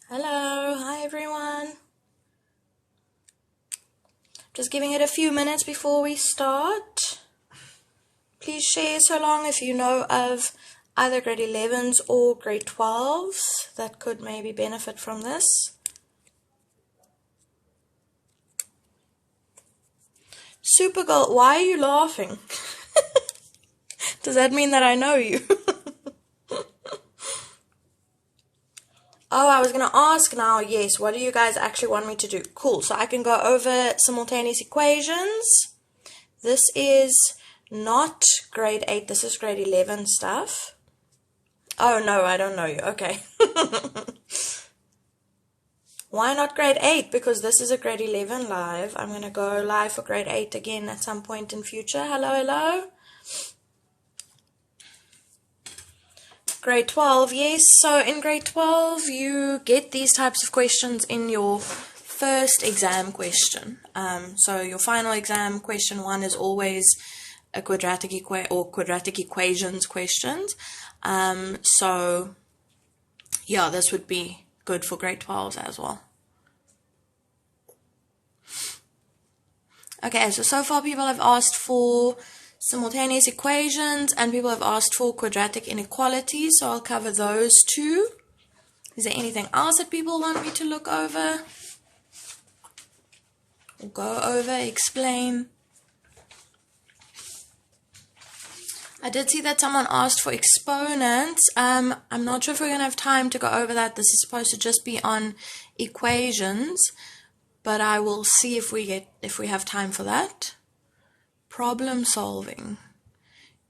Hello, hi everyone. Just giving it a few minutes before we start. Please share so long if you know of either grade 11s or grade 12s that could maybe benefit from this. Supergirl, why are you laughing? Does that mean that I know you? Oh, I was going to ask now, yes, what do you guys actually want me to do? Cool, so I can go over simultaneous equations. This is not grade 8, this is grade 11 stuff. Oh, no, I don't know you. Okay. Why not grade 8? Because this is a grade 11 live. I'm going to go live for grade 8 again at some point in future. Hello, hello. Grade 12, yes. So in grade 12, you get these types of questions in your first exam question. So your final exam question 1 is always a quadratic equations questions. So yeah, this would be good for grade 12s as well. Okay, so far people have asked for simultaneous equations and people have asked for quadratic inequalities, so I'll cover those two. Is there anything else that people want me to look over? Or go over, explain? I did see that someone asked for exponents. I'm not sure if we're going to have time to go over that. This is supposed to just be on equations, but I will see if we have time for that. Problem solving.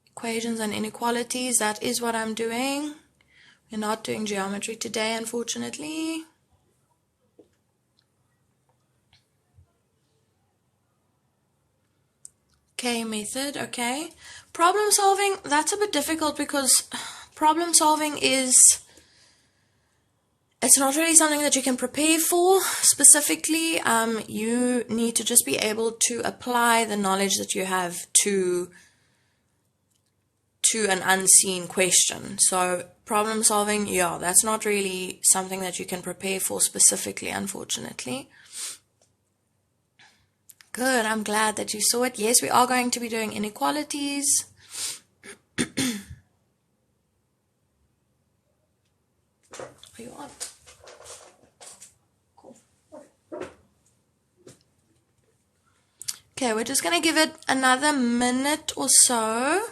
Equations and inequalities, that is what I'm doing. We're not doing geometry today, unfortunately. Okay, method, okay. Problem solving, that's a bit difficult because problem solving it's not really something that you can prepare for specifically. You need to just be able to apply the knowledge that you have to an unseen question. So problem solving, yeah, that's not really something that you can prepare for specifically, unfortunately. Good, I'm glad that you saw it. Yes, we are going to be doing inequalities. Are you on? Cool. Okay, we're just going to give it another minute or so.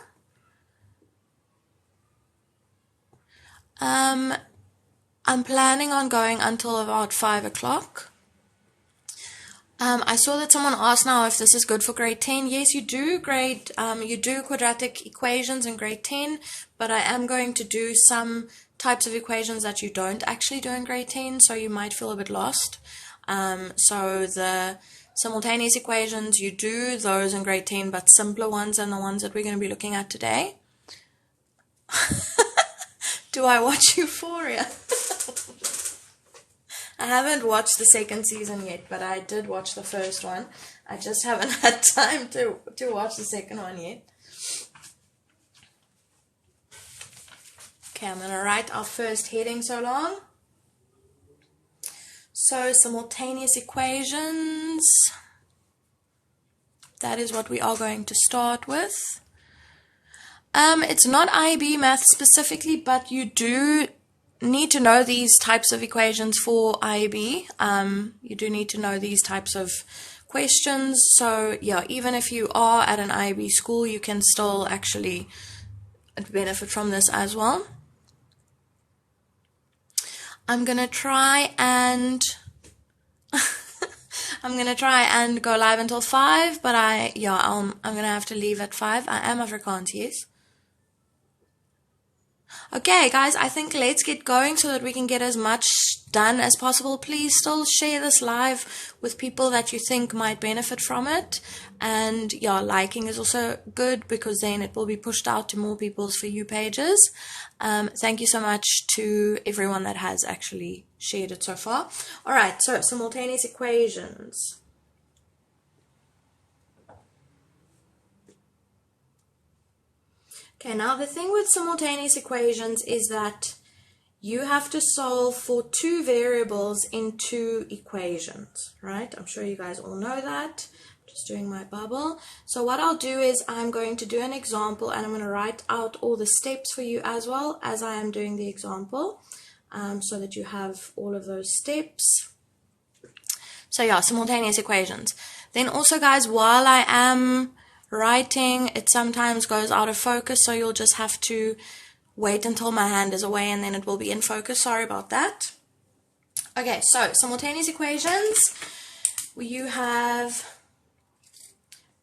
I'm planning on going until about 5 o'clock. I saw that someone asked now if this is good for grade 10. Yes, you do quadratic equations in grade 10, but I am going to do some types of equations that you don't actually do in grade 10, so you might feel a bit lost. So the simultaneous equations, you do those in grade 10, but simpler ones than the ones that we're going to be looking at today. Do I watch Euphoria? I haven't watched the second season yet, but I did watch the first one. I just haven't had time to watch the second one yet. Okay, I'm going to write our first heading so long. So, simultaneous equations. That is what we are going to start with. It's not IB math specifically, but you do need to know these types of equations for IB. You do need to know these types of questions. So yeah, even if you are at an IB school, you can still actually benefit from this as well. I'm gonna try and go live until 5, but I'm gonna have to leave at 5. I am Afrikaans, yes. Okay, guys, I think let's get going so that we can get as much done as possible. Please still share this live with people that you think might benefit from it. And yeah, liking is also good because then it will be pushed out to more people's For You pages. Thank you so much to everyone that has actually shared it so far. Alright, so simultaneous equations. Okay, now the thing with simultaneous equations is that you have to solve for two variables in two equations, right? I'm sure you guys all know that. Just doing my bubble. So what I'll do is I'm going to do an example, and I'm going to write out all the steps for you as well as I am doing the example, so that you have all of those steps. So yeah, simultaneous equations. Then also, guys, while I am writing, it sometimes goes out of focus, so you'll just have to wait until my hand is away and then it will be in focus. Sorry about that. Okay, so simultaneous equations. You have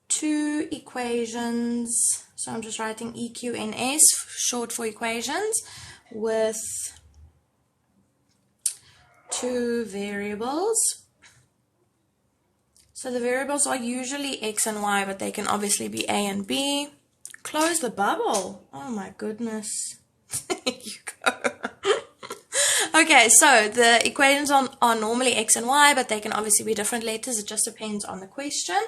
two equations. So I'm just writing EQNS, short for equations, with two variables. So the variables are usually x and y, but they can obviously be a and b. Close the bubble. Oh my goodness. There you go. Okay, so the equations are normally x and y, but they can obviously be different letters. It just depends on the question.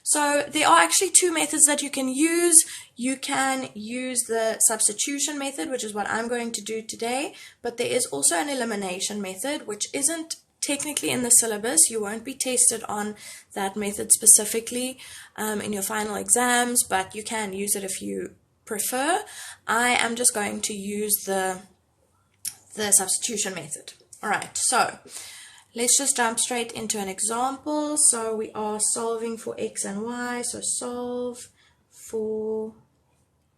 So there are actually two methods that you can use. You can use the substitution method, which is what I'm going to do today, but there is also an elimination method, which isn't technically in the syllabus. You won't be tested on that method specifically in your final exams, but you can use it if you prefer. I am just going to use the substitution method. Alright, so let's just jump straight into an example. So we are solving for x and y, so solve for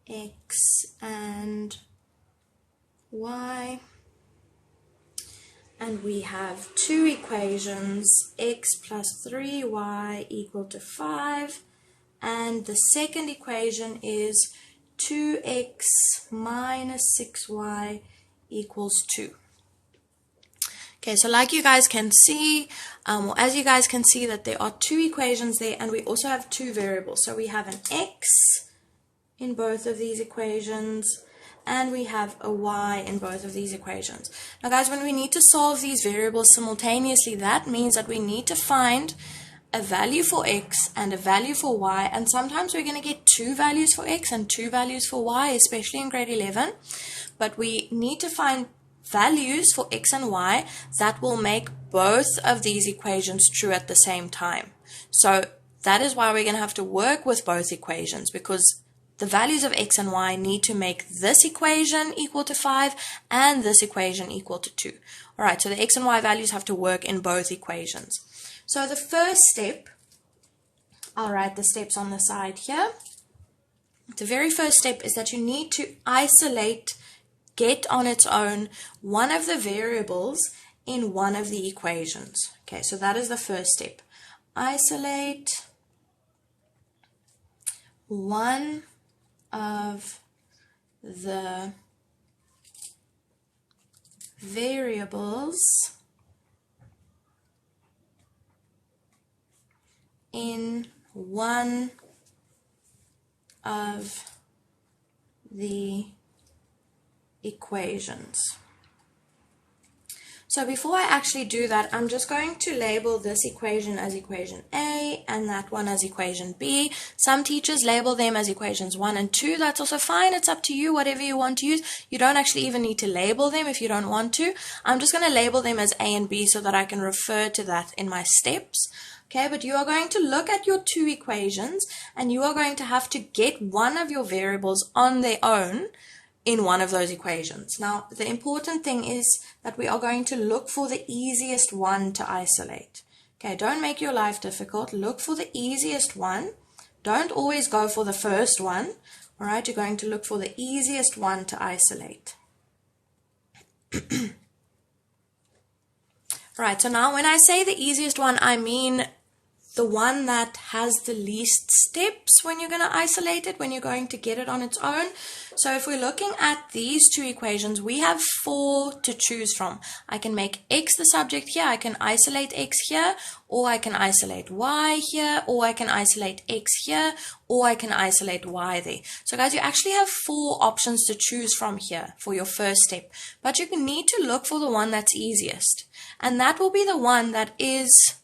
x and y. And we have two equations, x plus 3y equal to 5. And the second equation is 2x minus 6y equals 2. Okay, so like you guys can see, or as you guys can see, that there are two equations there, and we also have two variables. So we have an x in both of these equations, and we have a y in both of these equations. Now guys, when we need to solve these variables simultaneously, that means that we need to find a value for x and a value for y, and sometimes we're going to get two values for x and two values for y, especially in grade 11, but we need to find values for x and y that will make both of these equations true at the same time. So that is why we're going to have to work with both equations, because the values of x and y need to make this equation equal to 5 and this equation equal to 2. Alright, so the x and y values have to work in both equations. So the first step, I'll write the steps on the side here. The very first step is that you need to isolate, get on its own, one of the variables in one of the equations. Okay, so that is the first step. Isolate one of the variables in one of the equations. So before I actually do that, I'm just going to label this equation as equation A and that one as equation B. Some teachers label them as equations 1 and 2. That's also fine. It's up to you, whatever you want to use. You don't actually even need to label them if you don't want to. I'm just going to label them as A and B so that I can refer to that in my steps. Okay, but you are going to look at your two equations and you are going to have to get one of your variables on their own in one of those equations. Now, the important thing is that we are going to look for the easiest one to isolate. Okay, don't make your life difficult. Look for the easiest one. Don't always go for the first one. All right, you're going to look for the easiest one to isolate. Right, so now when I say the easiest one, I mean the one that has the least steps when you're going to isolate it, when you're going to get it on its own. So if we're looking at these two equations, we have 4 to choose from. I can make x the subject here, I can isolate x here, or I can isolate y here, or I can isolate x here, or I can isolate y there. So guys, you actually have 4 options to choose from here for your first step. But you need to look for the one that's easiest. And that will be the one that is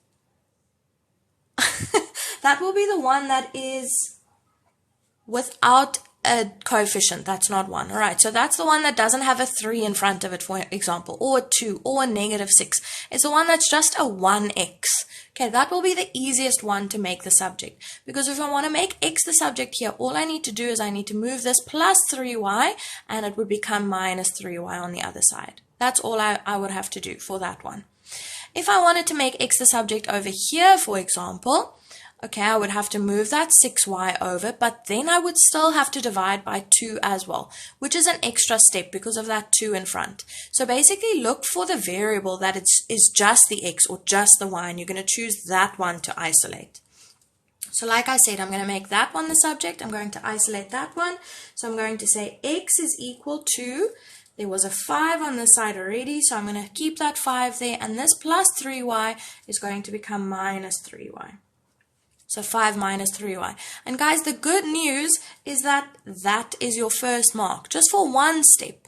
that will be the one that is without a coefficient that's not 1. All right, so that's the one that doesn't have a 3 in front of it, for example, or a 2, or a -6. It's the one that's just a 1x. Okay, that will be the easiest one to make the subject. Because if I want to make x the subject here, all I need to do is I need to move this plus 3y, and it would become minus 3y on the other side. That's all I would have to do for that one. If I wanted to make x the subject over here, for example, okay, I would have to move that 6y over, but then I would still have to divide by 2 as well, which is an extra step because of that 2 in front. So basically look for the variable that is just the x or just the y, and you're going to choose that one to isolate. So like I said, I'm going to make that one the subject. I'm going to isolate that one. So I'm going to say x is equal to, there was a 5 on this side already, so I'm going to keep that 5 there, and this plus 3y is going to become minus 3y. So 5 minus 3y. And guys, the good news is that that is your first mark, just for one step.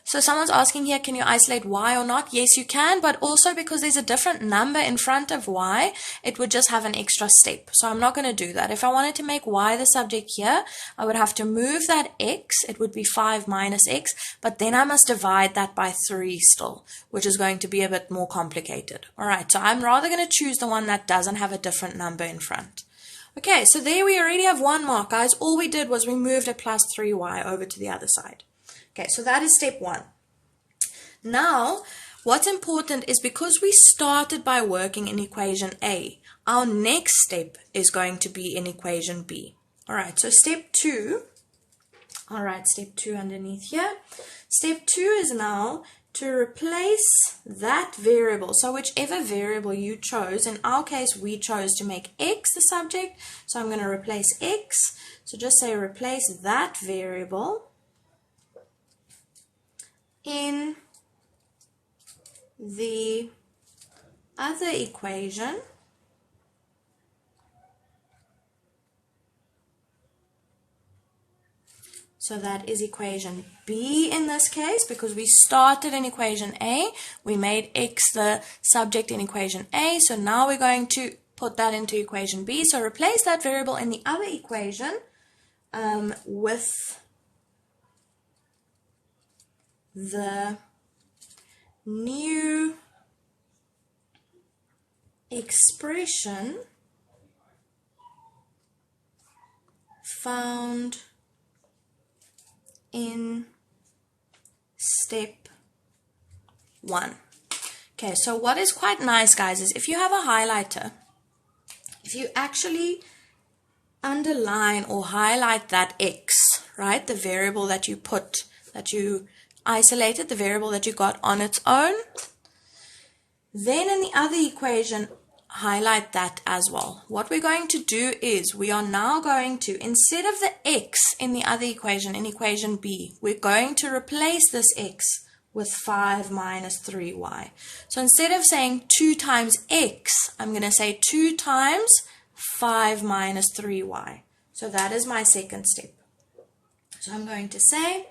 So someone's asking here, can you isolate y or not? Yes, you can, but also because there's a different number in front of y, it would just have an extra step. So I'm not going to do that. If I wanted to make y the subject here, I would have to move that x. It would be 5 minus x, but then I must divide that by 3 still, which is going to be a bit more complicated. All right, so I'm rather going to choose the one that doesn't have a different number in front. Okay, so there we already have 1 mark, guys. All we did was we moved a plus 3y over to the other side. Okay, so that is step 1. Now, what's important is because we started by working in equation A, our next step is going to be in equation B. All right, so step 2, all right, step 2 underneath here. Step 2 is now to replace that variable. So whichever variable you chose, in our case, we chose to make x the subject. So I'm going to replace x. So just say replace that variable in the other equation so that is equation B in this case, because we started in equation A, we made x the subject in equation A, so now we're going to put that into equation B. So replace that variable in the other equation with the new expression found in step 1. Okay, so what is quite nice, guys, is if you have a highlighter, if you actually underline or highlight that x, right, the variable that you put, that you isolated, the variable that you got on its own, then in the other equation highlight that as well. What we're going to do is we are now going to, instead of the x in the other equation, in equation B, we're going to replace this x with 5 minus 3y. So instead of saying 2 times x, I'm going to say 2 times 5 minus 3y. So that is my second step. So I'm going to say,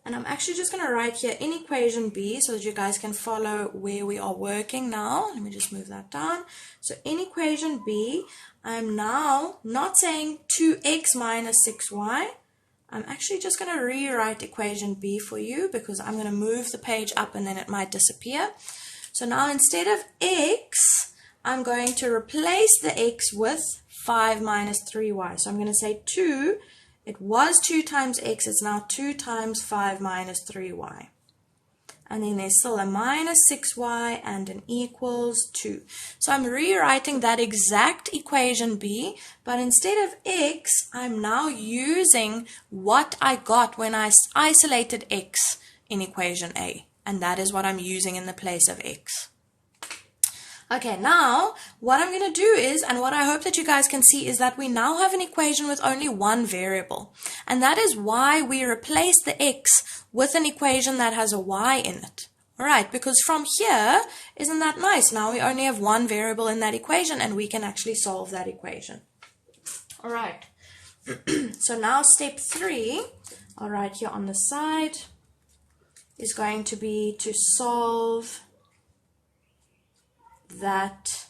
and I'm actually just going to write here in equation B so that you guys can follow where we are working now. Let me just move that down. So in equation B, I'm now not saying 2x minus 6y. I'm actually just going to rewrite equation B for you because I'm going to move the page up and then it might disappear. So now instead of x, I'm going to replace the x with 5 minus 3y. So I'm going to say 2. It was 2 times x, it's now 2 times 5 minus 3y. And then there's still a minus 6y and an equals 2. So I'm rewriting that exact equation B, but instead of x, I'm now using what I got when I isolated x in equation A. And that is what I'm using in the place of x. Okay, now what I'm going to do is, and what I hope that you guys can see, is that we now have an equation with only one variable. And that is why we replace the x with an equation that has a y in it. Alright, because from here, isn't that nice? Now we only have one variable in that equation and we can actually solve that equation. Alright, so now step 3, I'll write here on the side, is going to be to solve that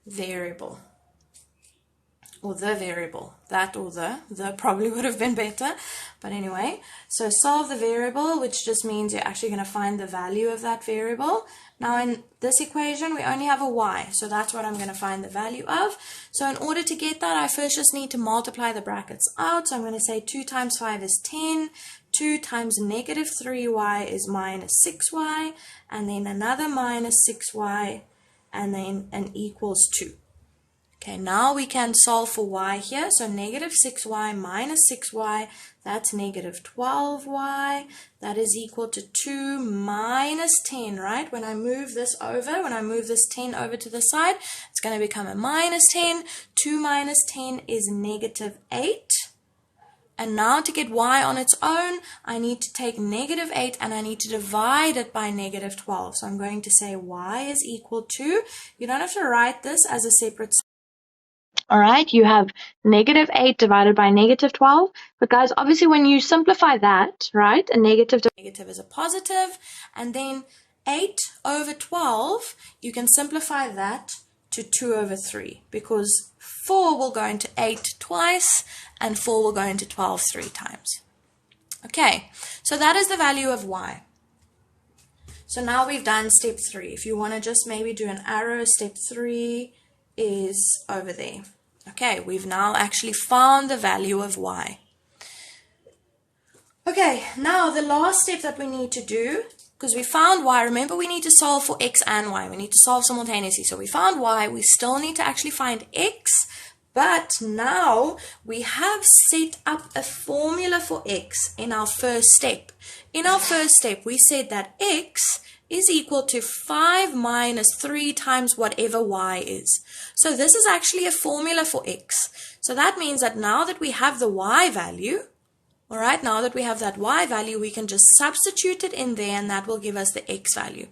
variable. or the variable. That or the probably would have been better. But anyway, so solve the variable, which just means you're actually going to find the value of that variable. Now in this equation, we only have a y, so that's what I'm going to find the value of. So in order to get that, I first just need to multiply the brackets out. So I'm going to say 2 times 5 is 10, 2 times negative 3y is minus 6y, and then another minus 6y, and then an equals 2. Okay, now we can solve for y here. So negative 6y minus 6y, that's negative 12y. That is equal to 2 minus 10, right? When I move this over, when I move this 10 over to the side, it's going to become a minus 10. 2 minus 10 is negative 8. And now to get y on its own, I need to take negative 8 and I need to divide it by negative 12. So I'm going to say y is equal to, you don't have to write this as a separate. All right, you have negative 8 divided by negative 12. But guys, obviously when you simplify that, right, a negative is a positive, and then 8 over 12, you can simplify that to 2 over 3, because 4 will go into 8 twice, and 4 will go into 12 3 times. Okay, so that is the value of y. So now we've done step 3. If you want to just maybe do an arrow, step 3 is over there. Okay, we've now actually found the value of y. Okay, now the last step that we need to do, because we found y, remember we need to solve for x and y. We need to solve simultaneously. So we found y, we still need to actually find x, but now we have set up a formula for x in our first step. In our first step, we said that x is equal to 5 minus 3 times whatever y is. So this is actually a formula for x. So that means that now that we have the y value, all right, now that we have that y value, we can just substitute it in there and that will give us the x value.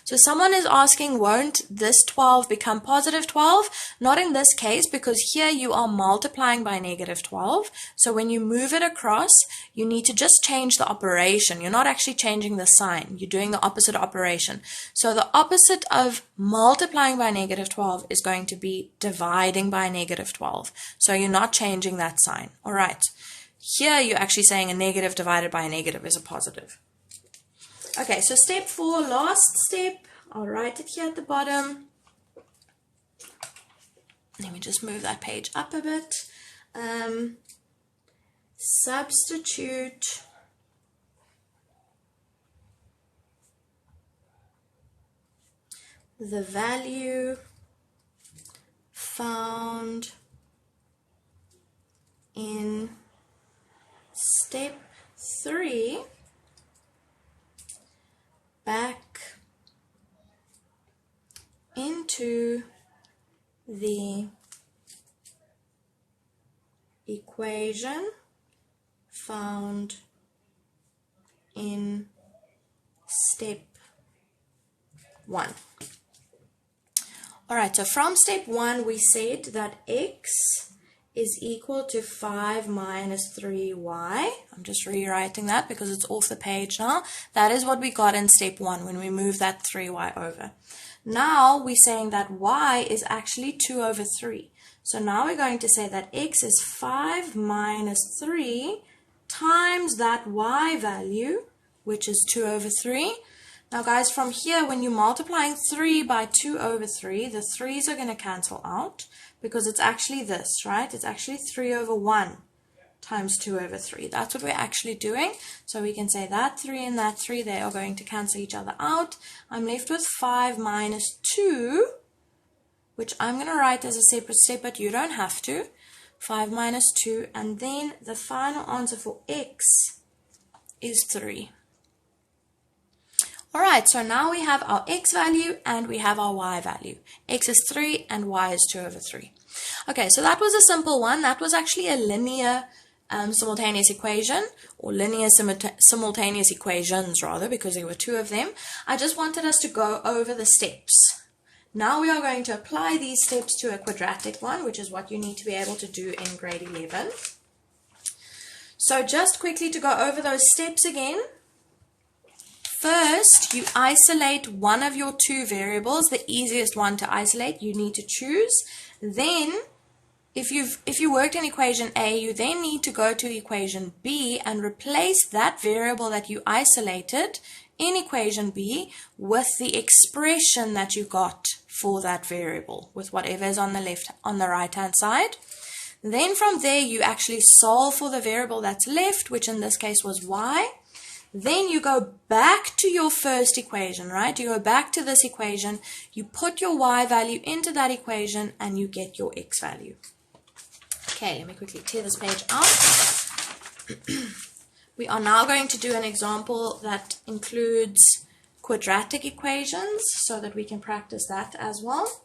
So someone is asking, won't this 12 become positive 12? Not in this case, because here you are multiplying by negative 12. So when you move it across, you need to just change the operation. You're not actually changing the sign. You're doing the opposite operation. So the opposite of multiplying by negative 12 is going to be dividing by negative 12. So you're not changing that sign. All right. Here you're actually saying a negative divided by a negative is a positive. Okay, so step 4, last step. I'll write it here at the bottom. Let me just move that page up a bit. Substitute the value found in step 3 back into the equation found in step 1. All right, so from step 1 we said that x is equal to 5 minus 3y. I'm just rewriting that because it's off the page now. That is what we got in step 1 when we moved that 3y over. Now we're saying that y is actually 2 over 3. So now we're going to say that x is 5 minus 3 times that y value, which is 2 over 3. Now guys, from here, when you're multiplying 3 by 2 over 3, the 3's are going to cancel out because it's actually this, right? It's actually 3 over 1 times 2 over 3. That's what we're actually doing. So we can say that 3 and that 3, they are going to cancel each other out. I'm left with 5 minus 2, which I'm going to write as a separate step, but you don't have to. 5 minus 2, and then the final answer for x is 3. Alright, so now we have our x value and we have our y value. X is 3 and y is 2 over 3. Okay, so that was a simple one. That was actually a linear simultaneous equation, or linear simultaneous equations rather, because there were 2 of them. I just wanted us to go over the steps. Now we are going to apply these steps to a quadratic one, which is what you need to be able to do in grade 11. So just quickly to go over those steps again. First, you isolate one of your 2 variables, the easiest one to isolate. You need to choose. Then if you worked in equation A, you then need to go to equation B and replace that variable that you isolated in equation B with the expression that you got for that variable, with whatever is on the right hand side. Then from there you actually solve for the variable that's left, which in this case was y. Then you go back to your first equation, right? You go back to this equation, you put your y value into that equation, and you get your x value. Okay, let me quickly tear this page out. We are now going to do an example that includes quadratic equations so that we can practice that as well.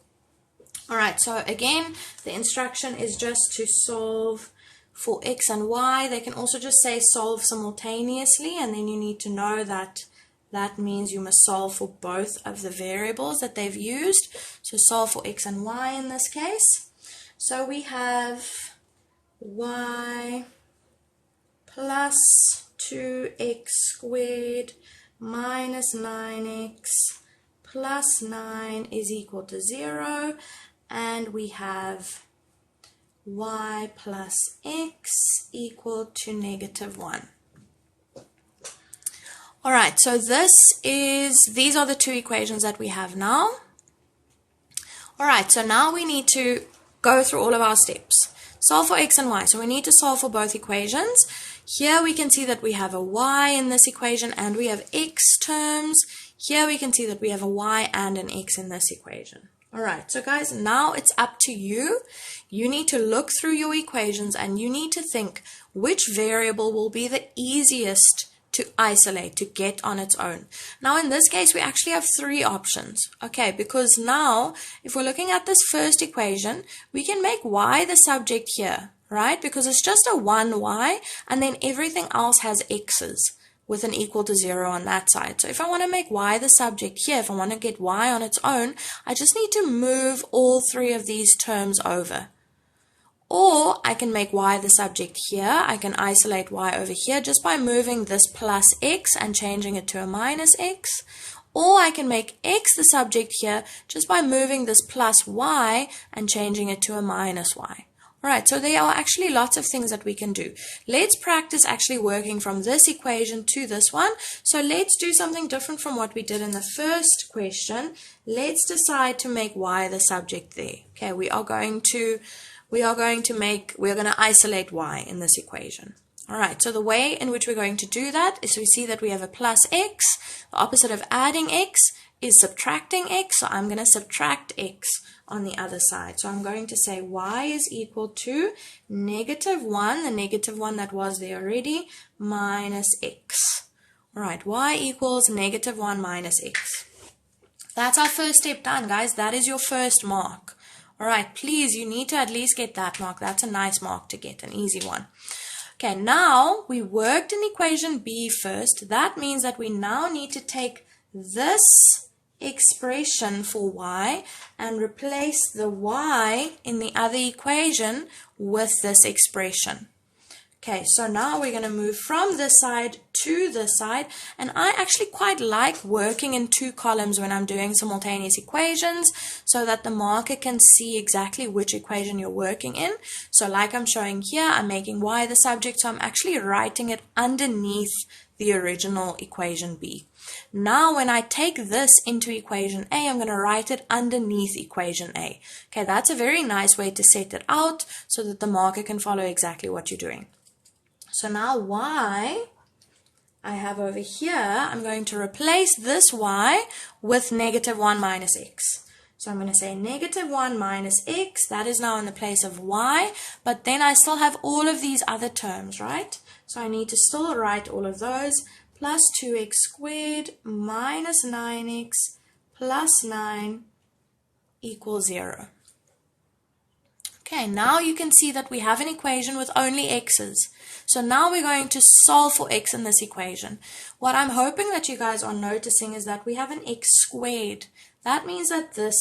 Alright, so again, the instruction is just to solve for x and y. They can also just say solve simultaneously, and then you need to know that that means you must solve for both of the variables that they've used. So solve for x and y in this case. So we have y plus 2x squared minus 9x plus 9 is equal to 0, and we have y plus x equal to negative 1. Alright, so these are the two equations that we have now. Alright, so now we need to go through all of our steps. Solve for x and y. So we need to solve for both equations. Here we can see that we have a y in this equation and we have x terms. Here we can see that we have a y and an x in this equation. Alright, so guys, now it's up to you. You need to look through your equations and you need to think which variable will be the easiest to isolate, to get on its own. Now in this case we actually have three options, okay, because now if we're looking at this first equation, we can make y the subject here, right, because it's just a 1y and then everything else has x's with an equal to 0 on that side. So if I want to make y the subject here, if I want to get y on its own, I just need to move all three of these terms over. Or I can make y the subject here. I can isolate y over here just by moving this plus x and changing it to a minus x. Or I can make x the subject here just by moving this plus y and changing it to a minus y. Alright, so there are actually lots of things that we can do. Let's practice actually working from this equation to this one. So let's do something different from what we did in the first question. Let's decide to make y the subject there. Okay, we're going to isolate y in this equation. Alright, so the way in which we're going to do that is we see that we have a plus x. The opposite of adding x is subtracting x, so I'm going to subtract x on the other side. So I'm going to say y is equal to negative 1, the negative 1 that was there already, minus x. Alright, y equals negative 1 minus x. That's our first step done, guys. That is your first mark. Alright, please, you need to at least get that mark. That's a nice mark to get, an easy one. Okay, now we worked in equation B first. That means that we now need to take this expression for y and replace the y in the other equation with this expression. Okay, so now we're going to move from this side to this side, and I actually quite like working in two columns when I'm doing simultaneous equations so that the marker can see exactly which equation you're working in. So like I'm showing here, I'm making y the subject, so I'm actually writing it underneath the original equation B. Now when I take this into equation A, I'm going to write it underneath equation A. Okay, that's a very nice way to set it out so that the marker can follow exactly what you're doing. So now y I have over here, I'm going to replace this y with negative 1 minus x. So I'm going to say negative 1 minus x, that is now in the place of y, but then I still have all of these other terms, right? So I need to still write all of those, plus 2x squared minus 9x plus 9 equals 0. Okay, now you can see that we have an equation with only x's. So now we're going to solve for x in this equation. What I'm hoping that you guys are noticing is that we have an x squared. That means that this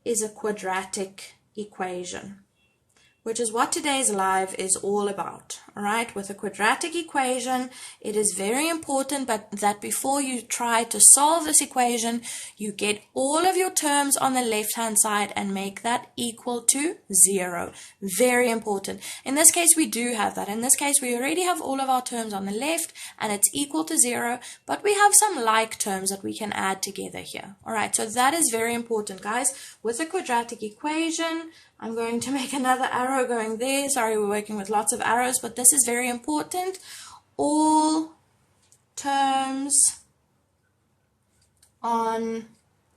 is a quadratic equation, which is what today's live is all about. All right, with a quadratic equation, it is very important that before you try to solve this equation, you get all of your terms on the left-hand side and make that equal to 0. Very important. In this case, we do have that. In this case, we already have all of our terms on the left, and it's equal to 0, but we have some like terms that we can add together here. All right, so that is very important, guys. With a quadratic equation, I'm going to make another arrow going there. Sorry, we're working with lots of arrows, but this is very important. All terms on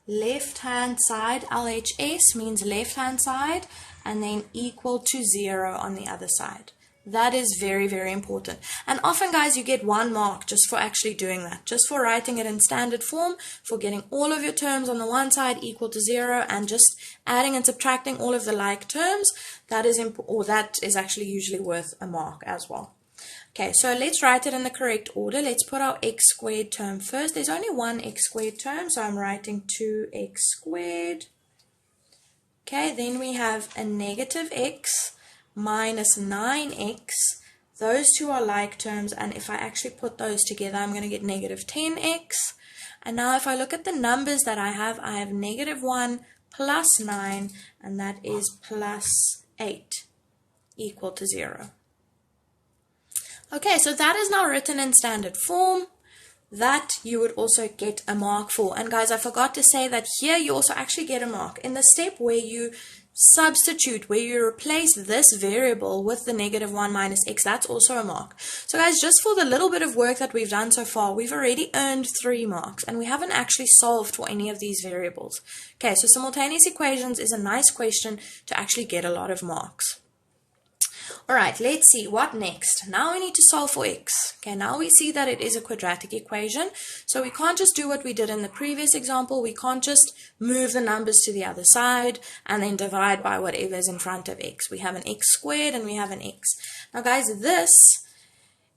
left-hand side, LHS means left-hand side, and then equal to 0 on the other side. That is very, very important. And often, guys, you get 1 mark just for actually doing that, just for writing it in standard form, for getting all of your terms on the one side equal to 0, and just adding and subtracting all of the like terms. That is actually usually worth a mark as well. Okay, so let's write it in the correct order. Let's put our x squared term first. There's only one x squared term, so I'm writing 2x squared. Okay, then we have a negative x minus 9x. Those two are like terms, and if I actually put those together, I'm going to get negative 10x. And now if I look at the numbers that I have negative 1 plus 9, and that is plus 8, equal to 0. Okay, so that is now written in standard form. That you would also get a mark for. And guys, I forgot to say that here you also actually get a mark. In the step where you substitute, where you replace this variable with the negative 1 minus x, that's also a mark. So guys, just for the little bit of work that we've done so far, we've already earned 3 marks, and we haven't actually solved for any of these variables. Okay, so simultaneous equations is a nice question to actually get a lot of marks. Alright, let's see, what next? Now we need to solve for x. Okay, now we see that it is a quadratic equation, so we can't just do what we did in the previous example. We can't just move the numbers to the other side and then divide by whatever is in front of x. We have an x squared and we have an x. Now guys, this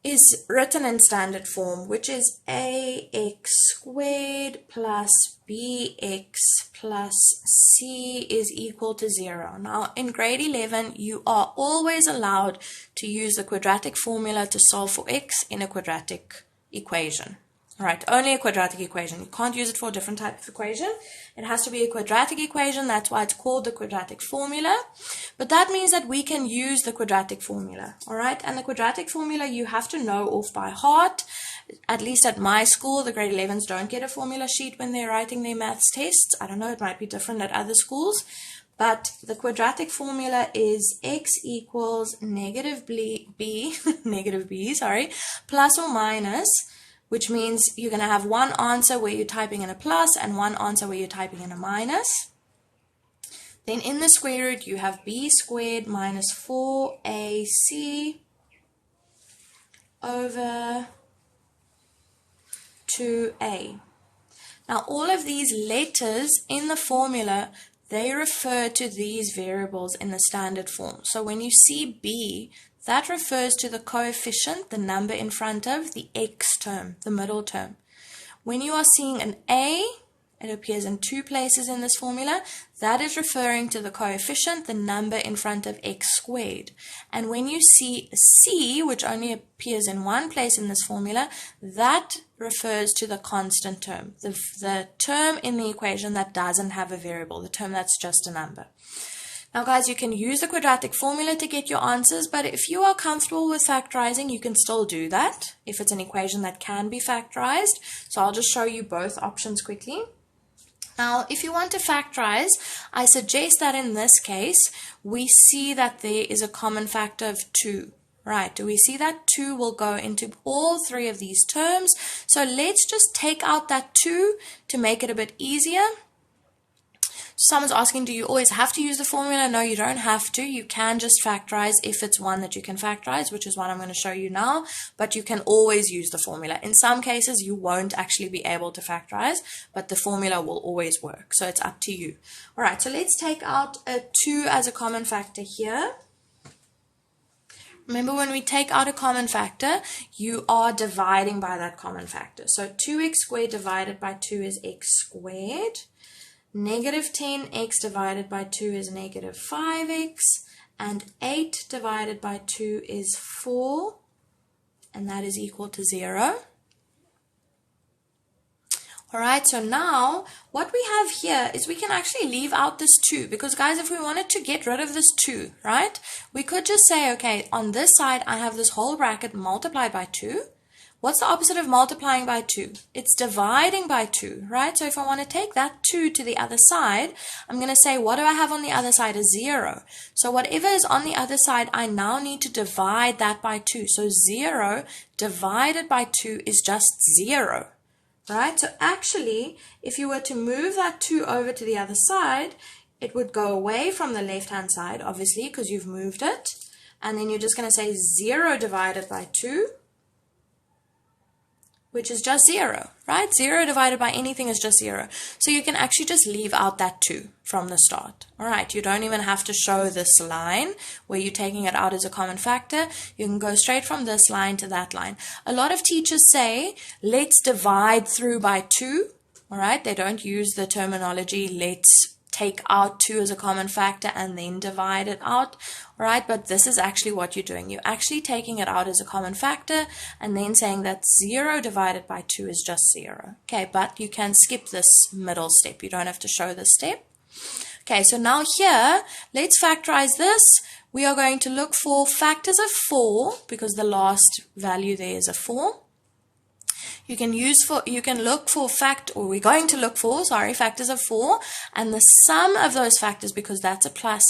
is written in standard form, which is ax squared plus bx plus c is equal to 0. Now, in grade 11, you are always allowed to use the quadratic formula to solve for x in a quadratic equation. All right, only a quadratic equation. You can't use it for a different type of equation. It has to be a quadratic equation. That's why it's called the quadratic formula. But that means that we can use the quadratic formula. All right, and the quadratic formula you have to know off by heart. At least at my school, the grade 11s don't get a formula sheet when they're writing their maths tests. I don't know, it might be different at other schools. But the quadratic formula is x equals negative b, plus or minus, which means you're going to have one answer where you're typing in a plus and one answer where you're typing in a minus. Then in the square root, you have b squared minus 4ac over 2a. Now, all of these letters in the formula, they refer to these variables in the standard form. So when you see b, that refers to the coefficient, the number in front of the x term, the middle term. When you are seeing an a, it appears in 2 places in this formula. That is referring to the coefficient, the number in front of x squared. And when you see c, which only appears in 1 place in this formula, that refers to the constant term, the term in the equation that doesn't have a variable, the term that's just a number. Now guys, you can use the quadratic formula to get your answers, but if you are comfortable with factorizing, you can still do that if it's an equation that can be factorized. So I'll just show you both options quickly. Now, if you want to factorize, I suggest that in this case, we see that there is a common factor of 2. Right, do we see that 2 will go into all 3 of these terms? So let's just take out that 2 to make it a bit easier. Someone's asking, do you always have to use the formula? No, you don't have to. You can just factorize if it's one that you can factorize, which is what I'm going to show you now. But you can always use the formula. In some cases, you won't actually be able to factorize, but the formula will always work. So it's up to you. All right, so let's take out a 2 as a common factor here. Remember, when we take out a common factor, you are dividing by that common factor. So 2x squared divided by 2 is x squared. Negative 10x divided by 2 is negative 5x, and 8 divided by 2 is 4, and that is equal to 0. Alright, so now what we have here is we can actually leave out this 2, because guys, if we wanted to get rid of this 2, right, we could just say, okay, on this side I have this whole bracket multiplied by 2. What's the opposite of multiplying by 2? It's dividing by 2, right? So if I want to take that 2 to the other side, I'm going to say, what do I have on the other side is 0. So whatever is on the other side, I now need to divide that by 2. So 0 divided by 2 is just 0. Right? So actually, if you were to move that 2 over to the other side, it would go away from the left-hand side, obviously, because you've moved it. And then you're just going to say 0 divided by 2, which is just 0, right? 0 divided by anything is just 0. So you can actually just leave out that 2 from the start. All right, you don't even have to show this line where you're taking it out as a common factor. You can go straight from this line to that line. A lot of teachers say, let's divide through by 2. All right, they don't use the terminology, let's take out 2 as a common factor and then divide it out, all right? But this is actually what you're doing. You're actually taking it out as a common factor and then saying that 0 divided by 2 is just 0. Okay, but you can skip this middle step. You don't have to show this step. Okay, so now here, let's factorize this. We are going to look for factors of 4 because the last value there is a 4. We're going to look for factors of 4, and the sum of those factors, because that's a plus,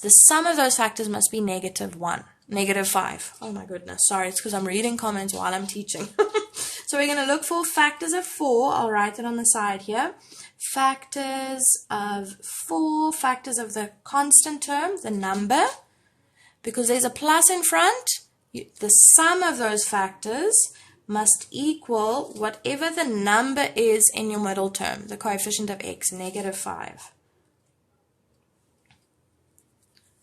the sum of those factors must be -1, -5. Oh my goodness, sorry, it's because I'm reading comments while I'm teaching. So we're going to look for factors of 4. I'll write it on the side here. Factors of 4, factors of the constant term, the number, because there's a plus in front, the sum of those factors must equal whatever the number is in your middle term, the coefficient of x, -5.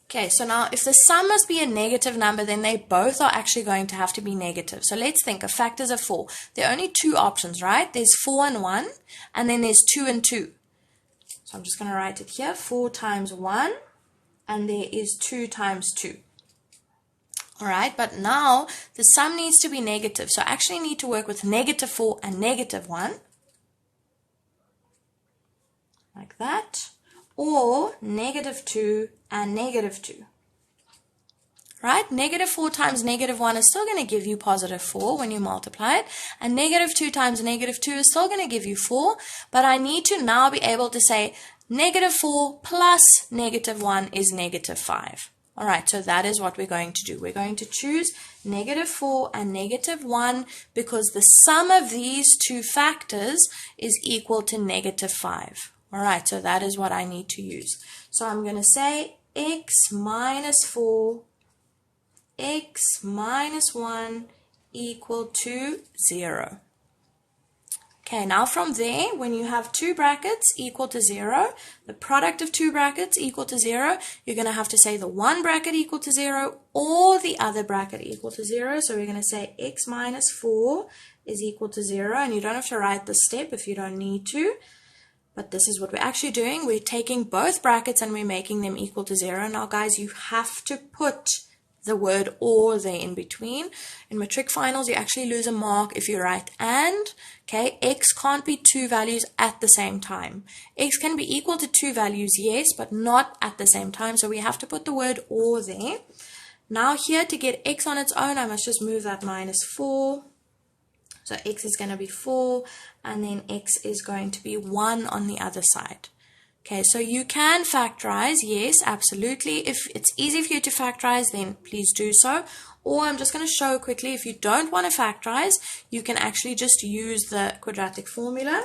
Okay, so now if the sum must be a negative number, then they both are actually going to have to be negative. So let's think of factors of 4. There are only 2 options, right? There's 4 and 1, and then there's 2 and 2. So I'm just going to write it here, 4 times 1, and there is 2 times 2. All right, but now the sum needs to be negative. So I actually need to work with -4 and -1, like that, or -2 and -2. Right? -4 times -1 is still going to give you +4 when you multiply it, and -2 times -2 is still going to give you 4, but I need to now be able to say -4 plus -1 is -5. All right, so that is what we're going to do. We're going to choose -4 and -1 because the sum of these two factors is equal to -5. All right, so that is what I need to use. So I'm going to say x minus 4, x minus 1 equal to 0. Okay, now from there, when you have two brackets equal to 0, the product of two brackets equal to 0, you're going to have to say the one bracket equal to 0 or the other bracket equal to 0. So we're going to say x minus 4 is equal to 0, and you don't have to write this step if you don't need to. But this is what we're actually doing. We're taking both brackets and we're making them equal to 0. Now, guys, you have to put the word or there in between. In matric finals, you actually lose a mark if you write and. Okay, x can't be two values at the same time. X can be equal to two values, yes, but not at the same time. So we have to put the word or there. Now here, to get x on its own, I must just move that minus 4. So x is going to be 4, and then x is going to be 1 on the other side. Okay, so you can factorize, yes, absolutely. If it's easy for you to factorize, then please do so. Or I'm just going to show quickly, if you don't want to factorize, you can actually just use the quadratic formula.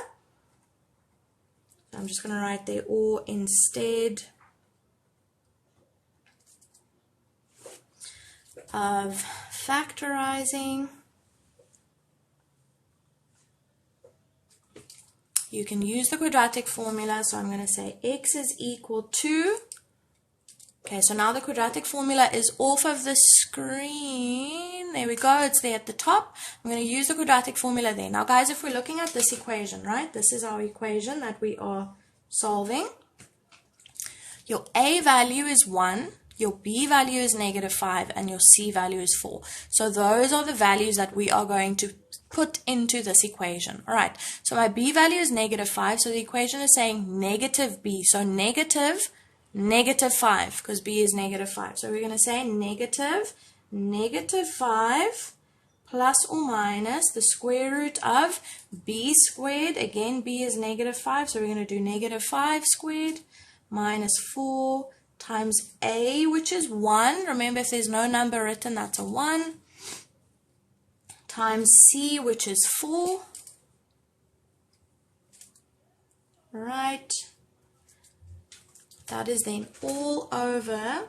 So I'm just going to write there or instead of factorizing. You can use the quadratic formula, so I'm going to say x is equal to, okay, so now the quadratic formula is off of the screen. There we go, it's there at the top. I'm going to use the quadratic formula there. Now, guys, if we're looking at this equation, right, this is our equation that we are solving. Your a value is 1, your b value is -5, and your c value is 4. So those are the values that we are going to put into this equation. All right, so my b value is -5, so the equation is saying negative b, so negative 5, because b is -5. So we're going to say -5 plus or minus the square root of b squared. Again, b is -5, so we're going to do -5 squared minus 4 times a, which is 1. Remember, if there's no number written, that's a 1. Times c, which is 4. Right. That is then all over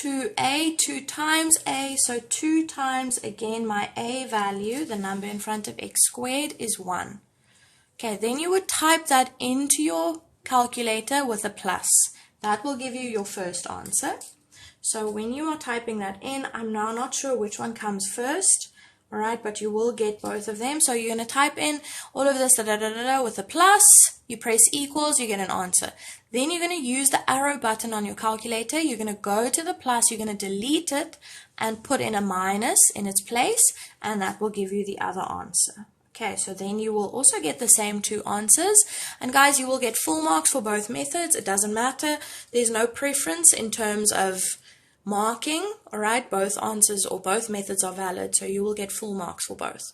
2a, 2 times a, so 2 times, again, my a value, the number in front of x squared, is 1. Okay, then you would type that into your calculator with a plus. That will give you your first answer. So when you are typing that in, I'm now not sure which one comes first, all right, but you will get both of them. So you're going to type in all of this with a plus, you press equals, you get an answer. Then you're going to use the arrow button on your calculator. You're going to go to the plus, you're going to delete it and put in a minus in its place, and that will give you the other answer. Okay, so then you will also get the same 2 answers. And guys, you will get full marks for both methods. It doesn't matter. There's no preference in terms of marking, all right? Both answers or both methods are valid, so you will get full marks for both.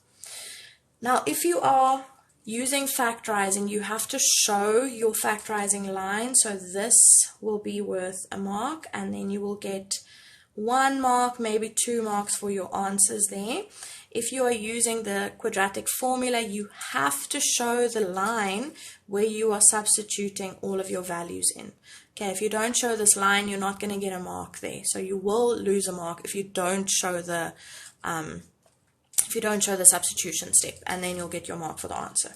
Now, if you are using factorizing, you have to show your factorizing line, so this will be worth a mark, and then you will get 1 mark, maybe 2 marks for your answers there. If you are using the quadratic formula, you have to show the line where you are substituting all of your values in. Okay, if you don't show this line, you're not going to get a mark there. So you will lose a mark if you don't show the substitution step, and then you'll get your mark for the answer.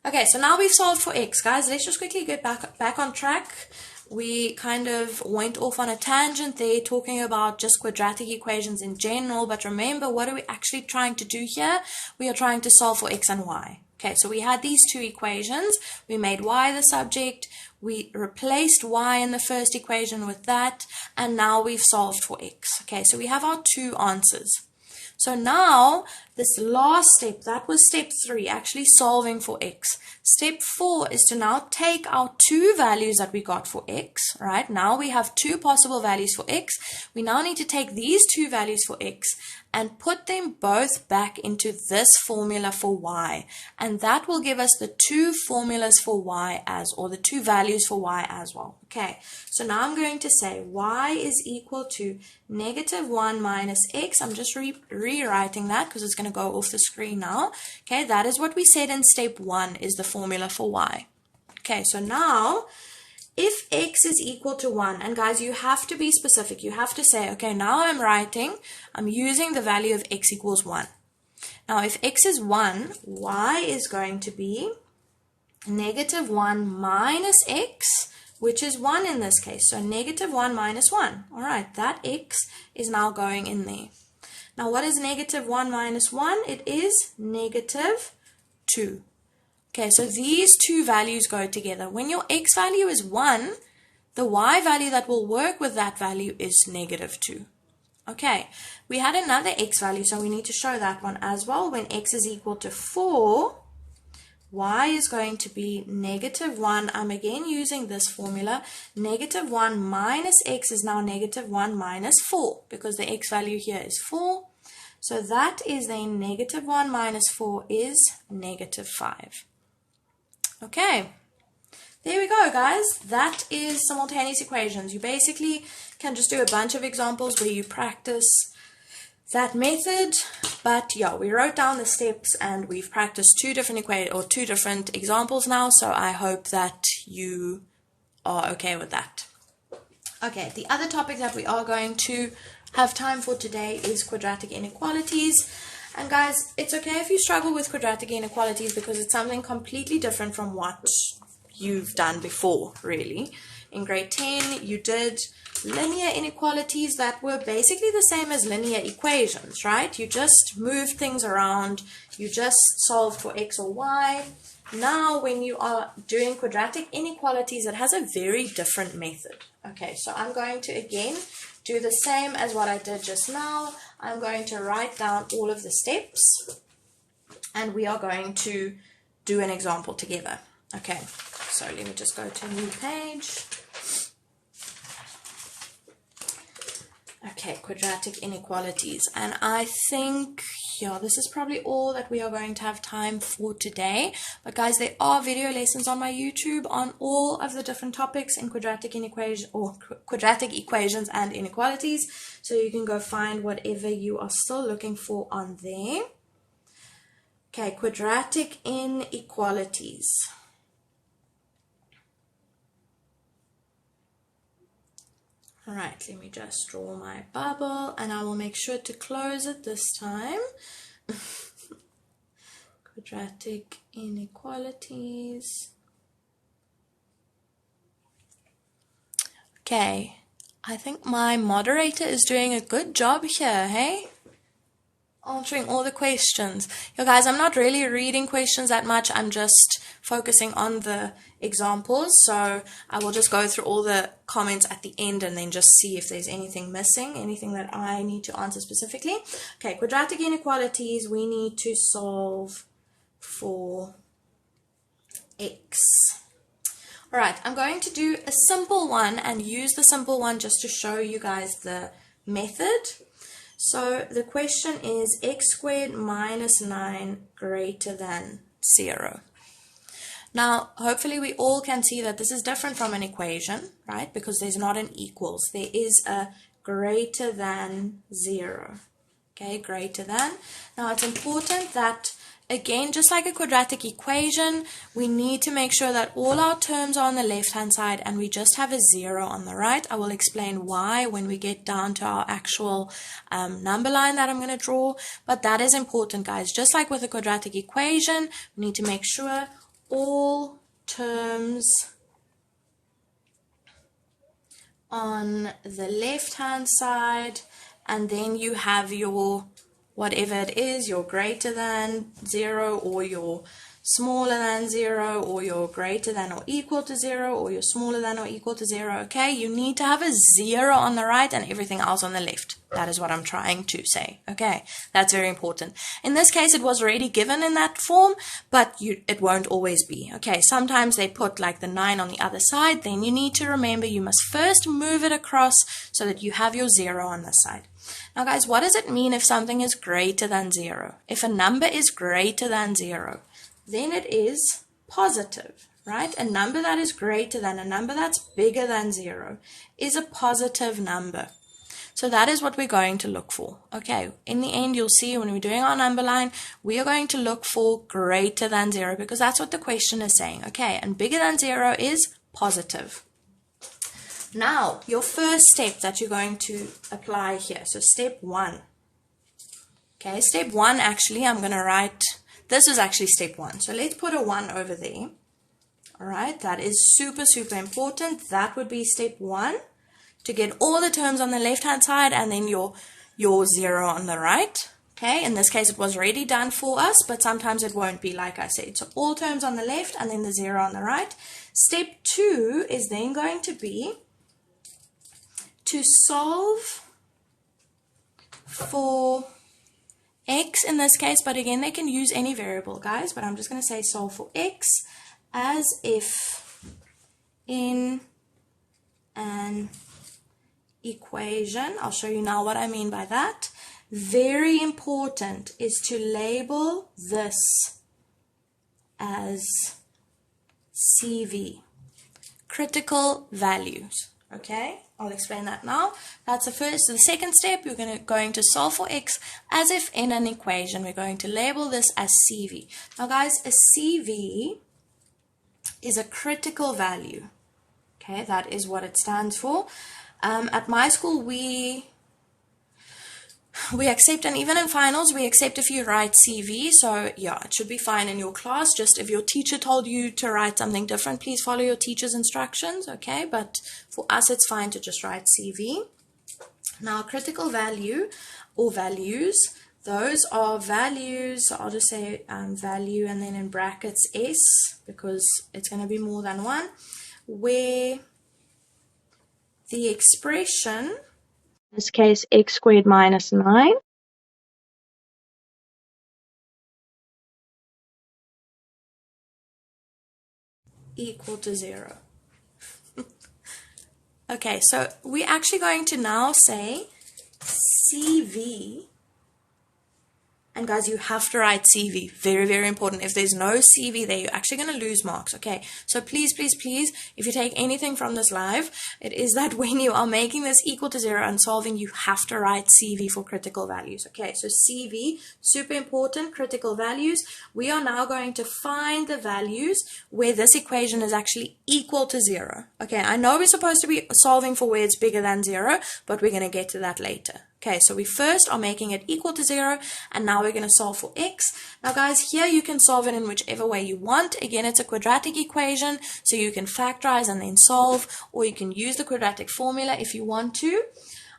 Okay, so now we've solved for x, guys. Let's just quickly get back on track. We kind of went off on a tangent there talking about just quadratic equations in general, but remember, what are we actually trying to do here? We are trying to solve for x and y. Okay, so we had these 2 equations. We made y the subject. We replaced y in the first equation with that, and now we've solved for x. Okay, so we have our 2 answers. So now, this last step, that was step 3, actually solving for x. Step 4 is to now take our 2 values that we got for x, right? Now we have 2 possible values for x. We now need to take these 2 values for x and put them both back into this formula for y. And that will give us the 2 formulas for y or the 2 values for y as well. Okay, so now I'm going to say y is equal to -1 minus x. I'm just rewriting that because it's going to go off the screen now. Okay, that is what we said in step 1 is the formula for y. Okay, so now if x is equal to 1, and guys, you have to be specific. You have to say, okay, now I'm using the value of x equals 1. Now, if x is 1, y is going to be -1 minus x, which is 1 in this case. So -1 minus 1. All right, that x is now going in there. Now, what is -1 minus 1? It is -2. Okay, so these 2 values go together. When your x value is 1, the y value that will work with that value is -2. Okay, we had another x value, so we need to show that one as well. When x is equal to 4, y is going to be -1. I'm again using this formula. -1 minus x is now -1 minus 4, because the x value here is 4. So that is then -1 minus 4 is -5. Okay, there we go, guys. That is simultaneous equations. You basically can just do a bunch of examples where you practice that method, but yeah, we wrote down the steps and we've practiced 2 different examples now, so I hope that you are okay with that. Okay, the other topic that we are going to have time for today is quadratic inequalities. And guys, it's okay if you struggle with quadratic inequalities because it's something completely different from what you've done before, really. In grade 10, you did linear inequalities that were basically the same as linear equations, right? You just moved things around, you just solved for x or y, Now, when you are doing quadratic inequalities, it has a very different method. Okay, so I'm going to again do the same as what I did just now. I'm going to write down all of the steps, and we are going to do an example together. Okay, so let me just go to a new page. Okay, quadratic inequalities, and I think, yeah, this is probably all that we are going to have time for today. But guys, there are video lessons on my YouTube on all of the different topics in quadratic equations and inequalities, so you can go find whatever you are still looking for on there. Okay, quadratic inequalities. Alright, let me just draw my bubble, and I will make sure to close it this time. Quadratic inequalities. Okay, I think my moderator is doing a good job here, hey? Answering all the questions. You guys, I'm not really reading questions that much. I'm just focusing on the examples. So I will just go through all the comments at the end and then just see if there's anything missing, anything that I need to answer specifically. Okay, quadratic inequalities, we need to solve for x. Alright, I'm going to do a simple one and use the simple one just to show you guys the method. So the question is x squared minus 9 greater than 0. Now, hopefully we all can see that this is different from an equation, right? Because there's not an equals. There is a greater than 0. Okay, greater than. Now, it's important that, again, just like a quadratic equation, we need to make sure that all our terms are on the left-hand side and we just have a 0 on the right. I will explain why when we get down to our actual number line that I'm going to draw. But that is important, guys. Just like with a quadratic equation, we need to make sure all terms on the left-hand side, and then you have your whatever it is, your greater than 0, or your smaller than 0, or your greater than or equal to 0, or your smaller than or equal to 0, okay? You need to have a 0 on the right and everything else on the left. That is what I'm trying to say, okay? That's very important. In this case, it was already given in that form, but it won't always be, okay? Sometimes they put like the 9 on the other side. Then you need to remember you must first move it across so that you have your 0 on this side. Now, guys, what does it mean if something is greater than 0? If a number is greater than 0, then it is positive, right? A number that is greater than, a number that's bigger than 0 is a positive number. So that is what we're going to look for. Okay, in the end, you'll see when we're doing our number line, we are going to look for greater than 0 because that's what the question is saying. Okay, and bigger than 0 is positive. Now, your first step that you're going to apply here. So step 1. Okay, step 1, actually, I'm going to write, this is actually step 1. So let's put a 1 over there. All right, that is super, super important. That would be step 1, to get all the terms on the left-hand side and then your 0 on the right. Okay, in this case, it was already done for us, but sometimes it won't be, like I said. So all terms on the left and then the 0 on the right. Step 2 is then going to be to solve for x in this case, but again, they can use any variable, guys, but I'm just going to say solve for x as if in an equation. I'll show you now what I mean by that. Very important is to label this as CV, critical values. Okay, I'll explain that now. That's the first. So the second step, you're going to solve for x as if in an equation. We're going to label this as CV. Now, guys, a CV is a critical value. Okay, that is what it stands for. At my school, we accept, and even in finals, we accept if you write CV. So yeah, it should be fine in your class. Just if your teacher told you to write something different, please follow your teacher's instructions, okay? But for us, it's fine to just write CV. Now, critical value or values those are values. So I'll just say value and then in brackets S, because it's going to be more than one, where the expression, in this case x squared minus 9, equal to 0. Okay, so we're actually going to now say CV. And guys, you have to write CV. Very, very important. If there's no CV there, you're actually going to lose marks. Okay, so please, please, please, if you take anything from this live, it is that when you are making this equal to 0 and solving, you have to write CV for critical values. Okay, so CV, super important, critical values. We are now going to find the values where this equation is actually equal to 0. Okay, I know we're supposed to be solving for where it's bigger than 0, but we're going to get to that later. Okay, so we first are making it equal to 0, and now we're going to solve for x. Now guys, here you can solve it in whichever way you want. Again, it's a quadratic equation, so you can factorize and then solve, or you can use the quadratic formula if you want to.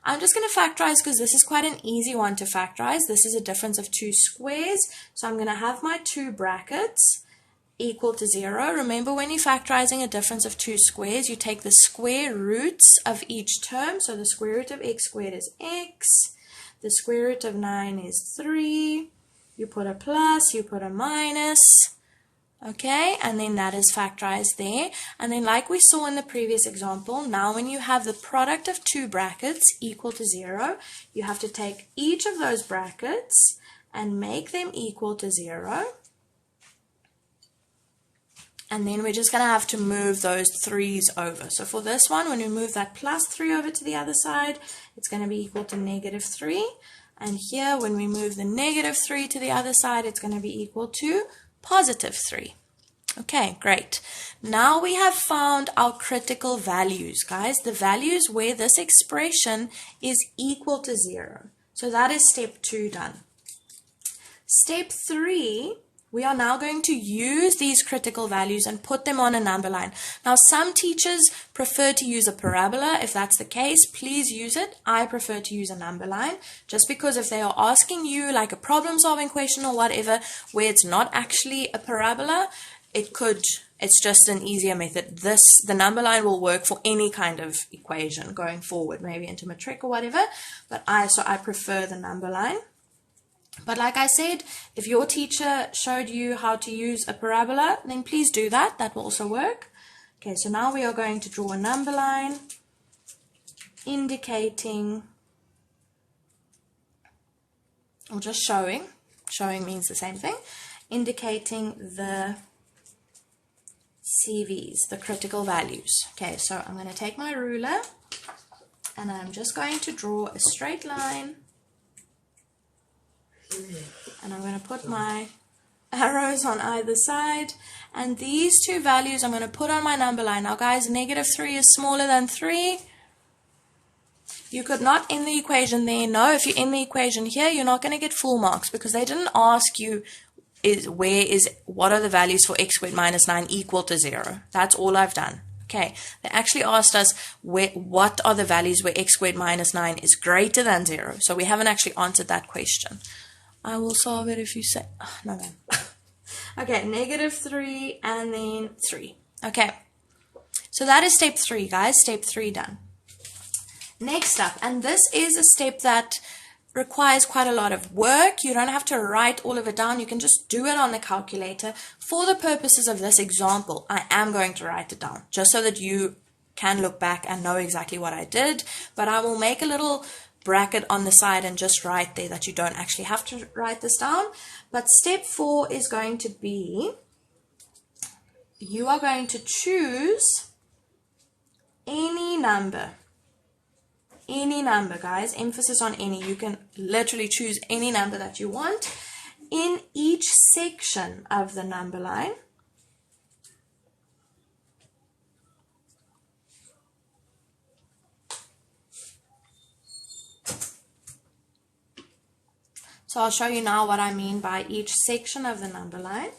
I'm just going to factorize because this is quite an easy one to factorize. This is a difference of 2 squares, so I'm going to have my 2 brackets equal to 0. Remember, when you're factorizing a difference of 2 squares, you take the square roots of each term. So the square root of x squared is x. The square root of 9 is 3. You put a plus, you put a minus. Okay, and then that is factorized there. And then like we saw in the previous example, now when you have the product of 2 brackets equal to 0, you have to take each of those brackets and make them equal to 0. And then we're just going to have to move those 3's over. So for this one, when we move that plus 3 over to the other side, it's going to be equal to negative 3. And here, when we move the negative 3 to the other side, it's going to be equal to positive 3. Okay, great. Now we have found our critical values, guys. The values where this expression is equal to 0. So that is step 2 done. Step 3, we are now going to use these critical values and put them on a number line. Now, some teachers prefer to use a parabola. If that's the case, please use it. I prefer to use a number line, just because if they are asking you like a problem-solving question or whatever, where it's not actually a parabola, it's just an easier method. The number line will work for any kind of equation going forward, maybe into matric or whatever, but I prefer the number line. But like I said, if your teacher showed you how to use a parabola, then please do that. That will also work. Okay, so now we are going to draw a number line indicating, or just showing means the same thing, indicating the CVs, the critical values. Okay, so I'm going to take my ruler and I'm just going to draw a straight line. And I'm going to put my arrows on either side. And these 2 values I'm going to put on my number line. Now, guys, negative 3 is smaller than 3. You could not end the equation there. No, if you end the equation here, you're not going to get full marks because they didn't ask you what are the values for x squared minus 9 equal to 0. That's all I've done. Okay, they actually asked us what are the values where x squared minus 9 is greater than 0. So we haven't actually answered that question. I will solve it if you say, oh, no. Okay, negative 3 and then 3. Okay, so that is step 3, guys. Step 3 done. Next up, and this is a step that requires quite a lot of work. You don't have to write all of it down. You can just do it on the calculator. For the purposes of this example, I am going to write it down, just so that you can look back and know exactly what I did. But I will make a little bracket on the side and just write there that you don't actually have to write this down. But step 4 is going to be, you are going to choose any number, guys, emphasis on any. You can literally choose any number that you want in each section of the number line. So I'll show you now what I mean by each section of the number line.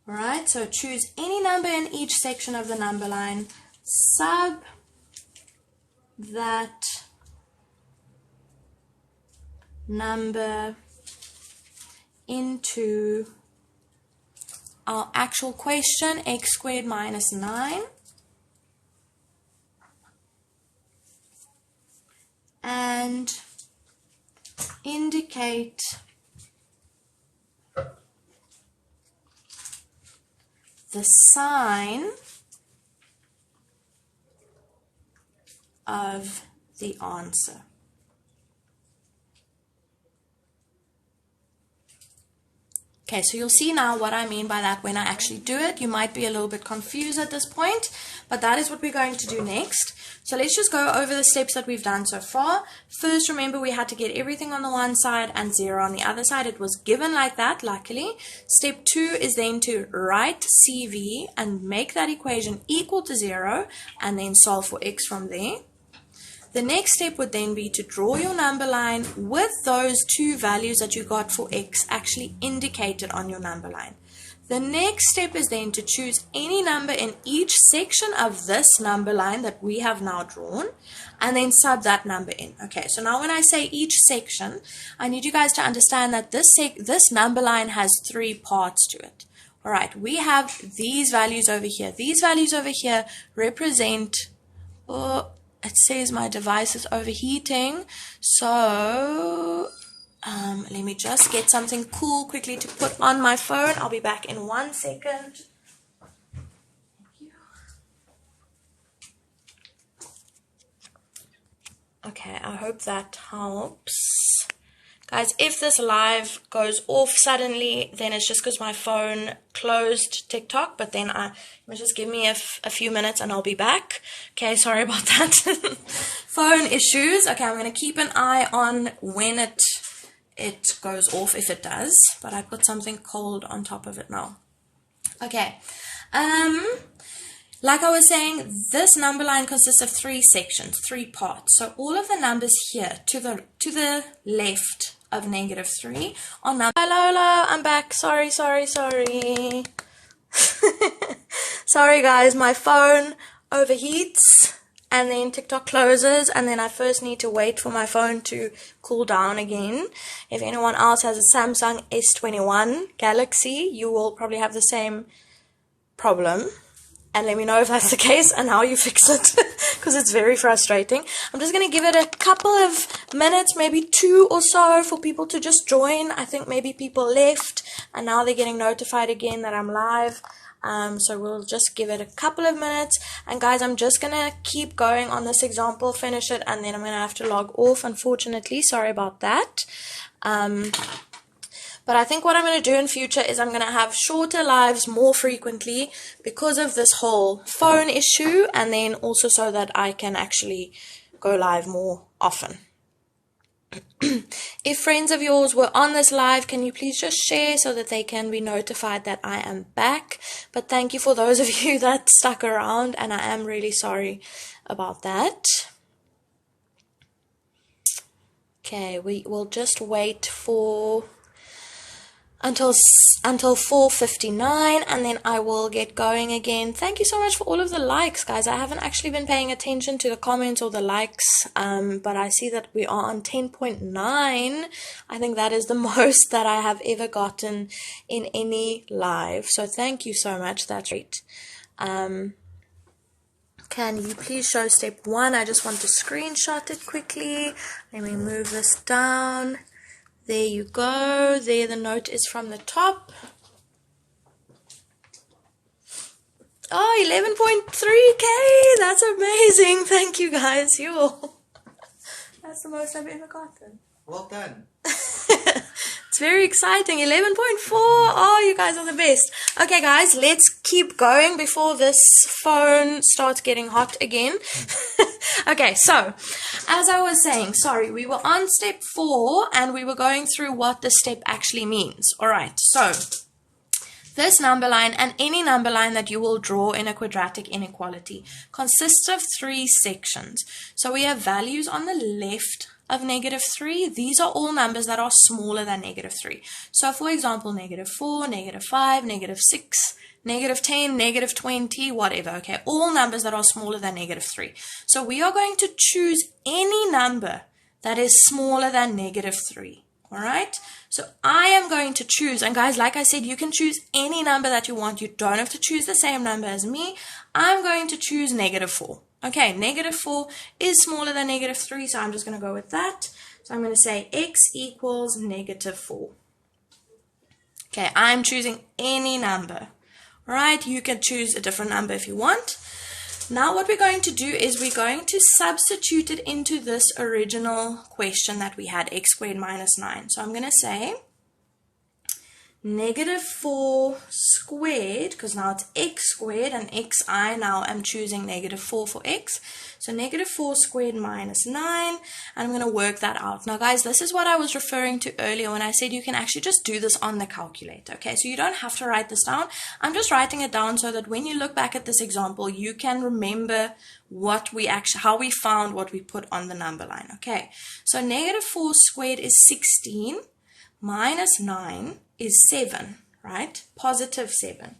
Alright, so choose any number in each section of the number line, sub that number into our actual question, x squared minus 9. And indicate the sign of the answer. Okay, so you'll see now what I mean by that when I actually do it. You might be a little bit confused at this point, but that is what we're going to do next. So let's just go over the steps that we've done so far. First, remember we had to get everything on the one side and 0 on the other side. It was given like that, luckily. Step 2 is then to write CV and make that equation equal to 0 and then solve for x from there. The next step would then be to draw your number line with those two values that you got for x actually indicated on your number line. The next step is then to choose any number in each section of this number line that we have now drawn and then sub that number in. Okay, so now when I say each section, I need you guys to understand that this number line has 3 parts to it. All right, we have these values over here. These values over here represent... it says my device is overheating, so let me just get something cool quickly to put on my phone. I'll be back in 1 second. Thank you. Okay, I hope that helps. Guys, if this live goes off suddenly, then it's just because my phone closed TikTok, but then just give me a few minutes and I'll be back. Okay, sorry about that. Phone issues. Okay, I'm going to keep an eye on when it goes off, if it does, but I put something cold on top of it now. Okay, like I was saying, this number line consists of 3 sections, 3 parts. So all of the numbers here to the left of -3 are numbers. Hello, I'm back. Sorry. Sorry guys, my phone overheats and then TikTok closes and then I first need to wait for my phone to cool down again. If anyone else has a Samsung S21 Galaxy, you will probably have the same problem. And let me know if that's the case and how you fix it, because it's very frustrating. I'm just going to give it a couple of minutes, maybe 2 or so, for people to just join. I think maybe people left and now they're getting notified again that I'm live. So we'll just give it a couple of minutes. And guys, I'm just going to keep going on this example, finish it, and then I'm going to have to log off, unfortunately. Sorry about that. But I think what I'm going to do in future is I'm going to have shorter lives more frequently because of this whole phone issue, and then also so that I can actually go live more often. If friends of yours were on this live, can you please just share so that they can be notified that I am back? But thank you for those of you that stuck around, and I am really sorry about that. Okay, we will just wait for until 4:59 and then I will get going again. Thank you so much for all of the likes, guys. I haven't actually been paying attention to the comments or the likes, but I see that we are on 10.9. I think that is the most that I have ever gotten in any live, so thank you so much. That's great. Can you please show step 1? I just want to screenshot it quickly. Let me move this down. There you go. There, the note is from the top. Oh, 11.3K. That's amazing. Thank you, guys. That's the most I've ever gotten. Well done. It's very exciting. 11.4. Oh, you guys are the best. Okay, guys, let's keep going before this phone starts getting hot again. Okay, so as I was saying, sorry, we were on step 4 and we were going through what the step actually means. All right, so this number line and any number line that you will draw in a quadratic inequality consists of 3 sections. So we have values on the left of -3. These are all numbers that are smaller than -3. So for example, -4, -5, -6, -10, -20, whatever, okay, all numbers that are smaller than -3. So we are going to choose any number that is smaller than -3, All right, so I am going to choose, and guys, like I said, you can choose any number that you want. You don't have to choose the same number as me. I'm going to choose -4. Okay, -4 is smaller than -3, so I'm just going to go with that. So I'm going to say x equals -4. Okay, I'm choosing any number. All right, you can choose a different number if you want. Now what we're going to do is we're going to substitute it into this original question that we had, x squared minus 9. So I'm going to say -4 squared, because now it's x squared and xi, now I'm choosing -4 for x. So -4 squared minus 9, and I'm going to work that out. Now guys, this is what I was referring to earlier when I said you can actually just do this on the calculator. Okay, so you don't have to write this down. I'm just writing it down so that when you look back at this example, you can remember what we actually, how we found what we put on the number line. Okay, so -4 squared is 16 minus 9 is 7, right? Positive 7.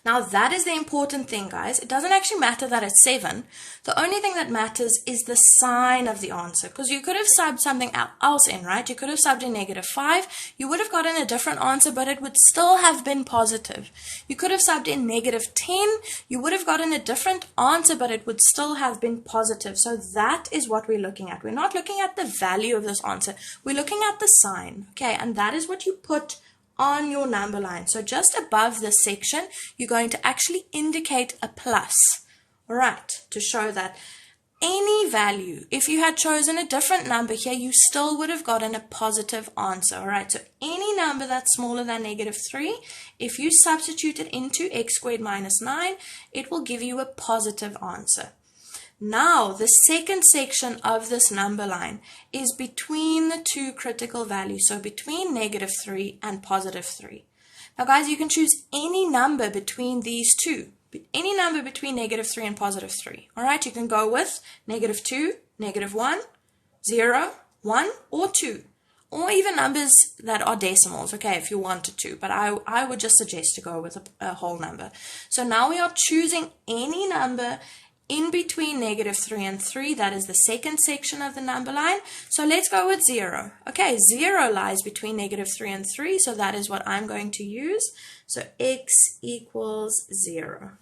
Now that is the important thing, guys. It doesn't actually matter that it's 7. The only thing that matters is the sign of the answer, because you could have subbed something else in, right? You could have subbed in -5. You would have gotten a different answer, but it would still have been positive. You could have subbed in -10. You would have gotten a different answer, but it would still have been positive. So that is what we're looking at. We're not looking at the value of this answer. We're looking at the sign, okay? And that is what you put on your number line. So just above this section, you're going to actually indicate a plus, all right, to show that any value, if you had chosen a different number here, you still would have gotten a positive answer, all right? So any number that's smaller than -3, if you substitute it into x squared minus 9, it will give you a positive answer. Now, the second section of this number line is between the two critical values, so between -3 and +3. Now, guys, you can choose any number between these two, any number between -3 and +3. All right, you can go with -2, -1, 0, 1, or 2, or even numbers that are decimals, okay, if you wanted to, but I would just suggest to go with a whole number. So now we are choosing any number in between -3 and 3, that is the second section of the number line. So let's go with 0. Okay, 0 lies between -3 and 3, so that is what I'm going to use. So x equals 0.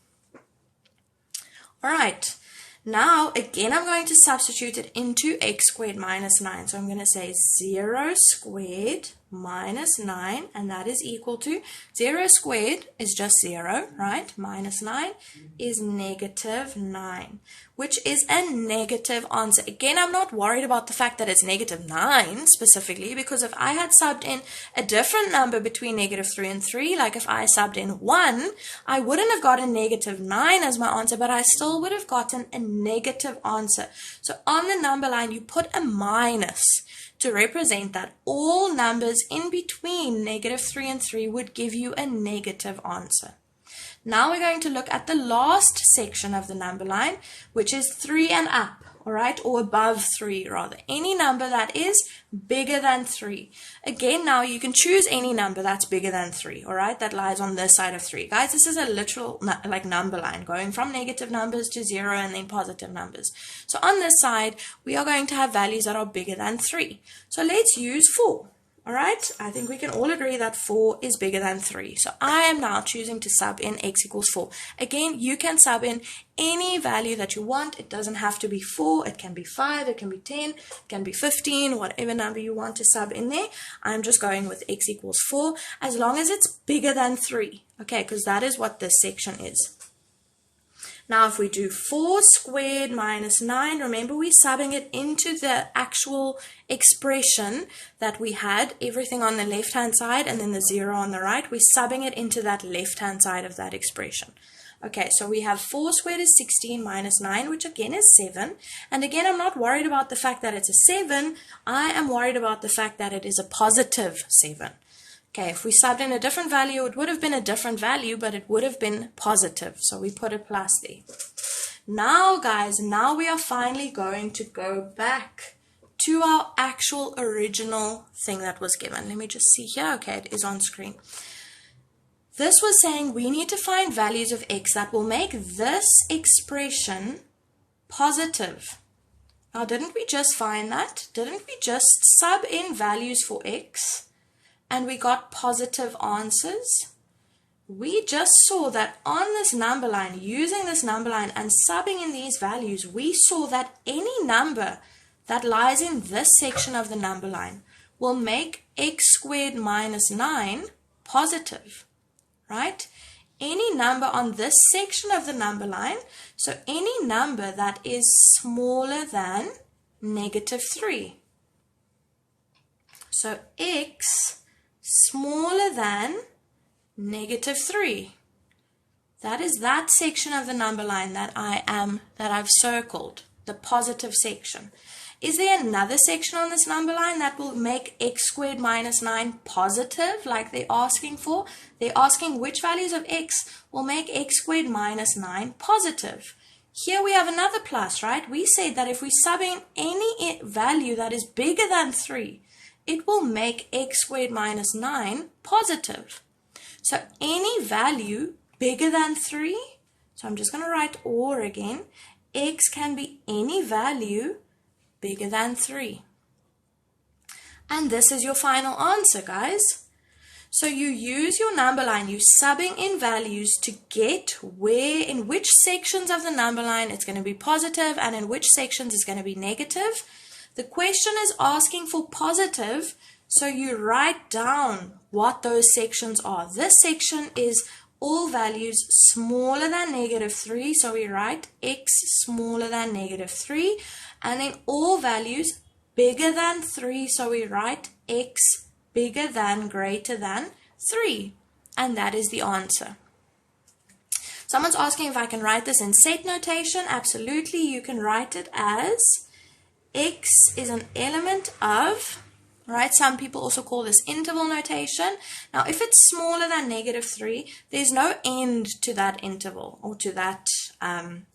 All right, now again I'm going to substitute it into x squared minus 9. So I'm going to say 0 squared minus 9, and that is equal to 0 squared is just 0, right? Minus 9 is -9, which is a negative answer. Again, I'm not worried about the fact that it's -9 specifically, because if I had subbed in a different number between -3 and 3, like if I subbed in 1, I wouldn't have gotten -9 as my answer, but I still would have gotten a negative answer. So on the number line, you put a minus to represent that all numbers in between -3 and 3 would give you a negative answer. Now we're going to look at the last section of the number line, which is 3 and up, all right, or above 3 rather. Any number that is bigger than 3. Again, now you can choose any number that's bigger than 3, all right, that lies on this side of 3. Guys, this is a literal like number line going from negative numbers to 0 and then positive numbers. So on this side, we are going to have values that are bigger than 3. So let's use 4. All right, I think we can all agree that 4 is bigger than 3. So I am now choosing to sub in x equals 4. Again, you can sub in any value that you want. It doesn't have to be 4. It can be 5. It can be 10. It can be 15. Whatever number you want to sub in there. I'm just going with x equals 4 as long as it's bigger than 3. Okay, because that is what this section is. Now, if we do 4 squared minus 9, remember we're subbing it into the actual expression that we had, everything on the left-hand side and then the 0 on the right. We're subbing it into that left-hand side of that expression. Okay, so we have 4 squared is 16 minus 9, which again is 7. And again, I'm not worried about the fact that it's a 7. I am worried about the fact that it is a positive 7. Okay, if we subbed in a different value, it would have been a different value, but it would have been positive. So we put a plus there. Now, guys, now we are finally going to go back to our actual original thing that was given. Let me just see here. Okay, it is on screen. This was saying we need to find values of x that will make this expression positive. Now, didn't we just find that? Didn't we just sub in values for x and we got positive answers? We just saw that on this number line, using this number line and subbing in these values, we saw that any number that lies in this section of the number line will make x squared minus 9 positive, right? Any number on this section of the number line, so any number that is smaller than -3. So x smaller than -3. That is that section of the number line that I've circled, the positive section. Is there another section on this number line that will make x squared minus 9 positive, like they're asking for? They're asking which values of x will make x squared minus 9 positive. Here we have another plus, right? We said that if we sub in any value that is bigger than 3, it will make x squared minus 9 positive. So any value bigger than 3, so I'm just going to write or again, x can be any value bigger than 3. And this is your final answer, guys. So you use your number line, you're subbing in values to get in which sections of the number line it's going to be positive and in which sections it's going to be negative. The question is asking for positive, so you write down what those sections are. This section is all values smaller than -3, so we write x smaller than -3, and then all values bigger than 3, so we write x bigger than greater than 3, and that is the answer. Someone's asking if I can write this in set notation. Absolutely, you can write it as x is an element of, right? Some people also call this interval notation. Now, if it's smaller than -3, there's no end to that interval or to that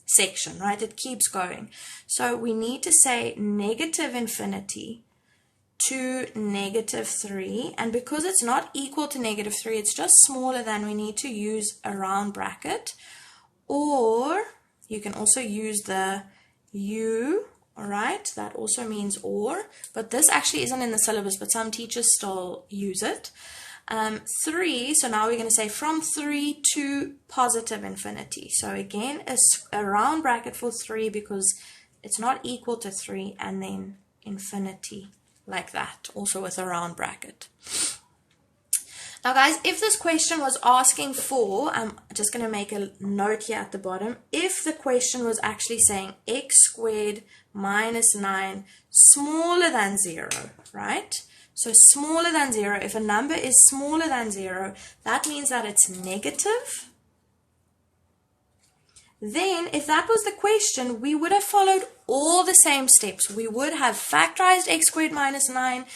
section, right? It keeps going. So we need to say -infinity to -3. And because it's not equal to -3, it's just smaller than, we need to use a round bracket. Or you can also use the u. All right, that also means or, but this actually isn't in the syllabus, but some teachers still use it. 3, so now we're going to say from 3 to positive infinity. So again, a round bracket for 3 because it's not equal to 3, and then infinity like that, also with a round bracket. Now guys, if this question was asking for, I'm just going to make a note here at the bottom, if the question was actually saying x squared minus 9 smaller than 0, right? So smaller than 0, if a number is smaller than 0, that means that it's negative. Then if that was the question, we would have followed all the same steps. We would have factorized x squared minus 9,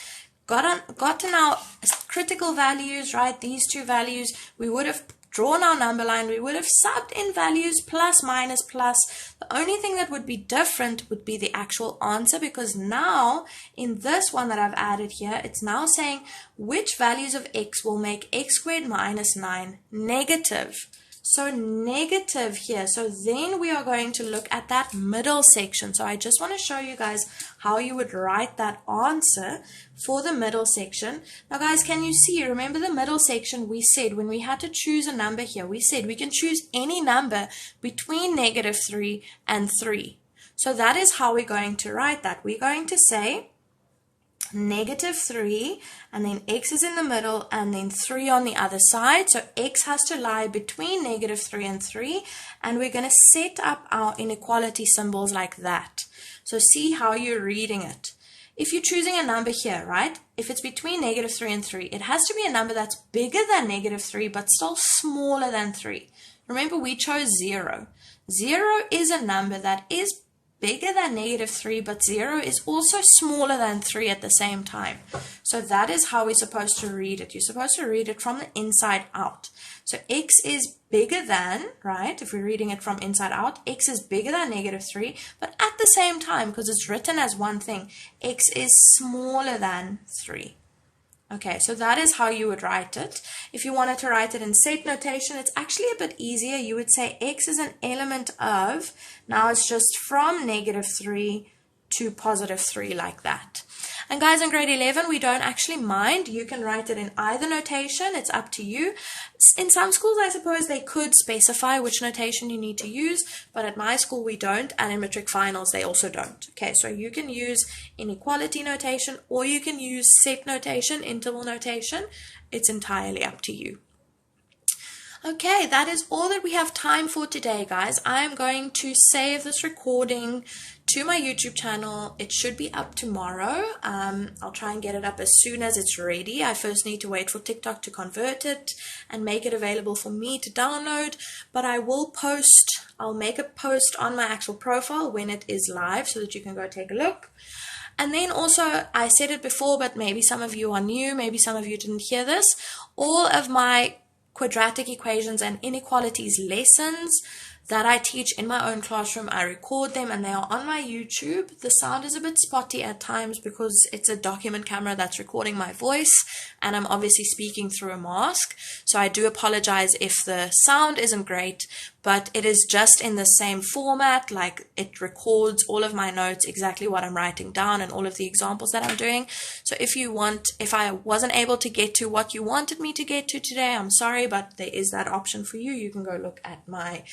gotten our critical values, right? These two values, we would have drawn our number line, we would have subbed in values plus, minus, plus. The only thing that would be different would be the actual answer, because now in this one that I've added here, it's now saying which values of x will make x squared minus 9 negative. So negative here. So then we are going to look at that middle section. So I just want to show you guys how you would write that answer for the middle section. Now guys, can you see, remember the middle section, we said when we had to choose a number here, we said we can choose any number between -3 and 3. So that is how we're going to write that. We're going to say -3, and then x is in the middle, and then 3 on the other side. So x has to lie between -3 and 3, and we're going to set up our inequality symbols like that. So see how you're reading it. If you're choosing a number here, right, if it's between -3 and 3, it has to be a number that's bigger than -3 but still smaller than 3. Remember, we chose 0. 0 is a number that is bigger than -3, but 0 is also smaller than 3 at the same time. So that is how we're supposed to read it. You're supposed to read it from the inside out. So x is bigger than, right, if we're reading it from inside out, x is bigger than -3, but at the same time, because it's written as one thing, x is smaller than 3. Okay, so that is how you would write it. If you wanted to write it in set notation, it's actually a bit easier. You would say x is an element of, now it's just from -3 to positive 3 like that. And guys, in grade 11, we don't actually mind. You can write it in either notation. It's up to you. In some schools, I suppose they could specify which notation you need to use, but at my school, we don't, and in matric finals, they also don't. Okay, so you can use inequality notation, or you can use set notation, interval notation. It's entirely up to you. Okay, that is all that we have time for today, guys. I am going to save this recording to my YouTube channel. It should be up tomorrow. I'll try and get it up as soon as it's ready. I first need to wait for TikTok to convert it and make it available for me to download, but I'll make a post on my actual profile when it is live so that you can go take a look. And then also, I said it before, but maybe some of you are new, maybe some of you didn't hear this, all of my quadratic equations and inequalities lessons that I teach in my own classroom, I record them and they are on my YouTube. The sound is a bit spotty at times because it's a document camera that's recording my voice and I'm obviously speaking through a mask. So I do apologize if the sound isn't great, but it is just in the same format, like it records all of my notes, exactly what I'm writing down and all of the examples that I'm doing. So if I wasn't able to get to what you wanted me to get to today, I'm sorry, but there is that option for you. You can go look at my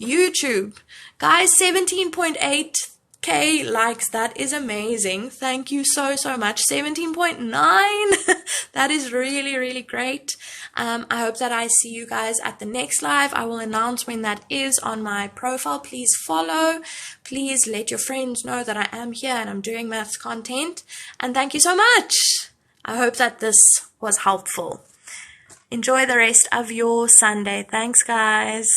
YouTube. Guys, 17.8k likes. That is amazing. Thank you so much. 17.9 that is really great. I hope that I see you guys at the next live. I will announce when that is on my profile. Please follow. Please let your friends know that I am here and I'm doing maths content. And thank you so much. I hope that this was helpful. Enjoy the rest of your Sunday. Thanks, guys.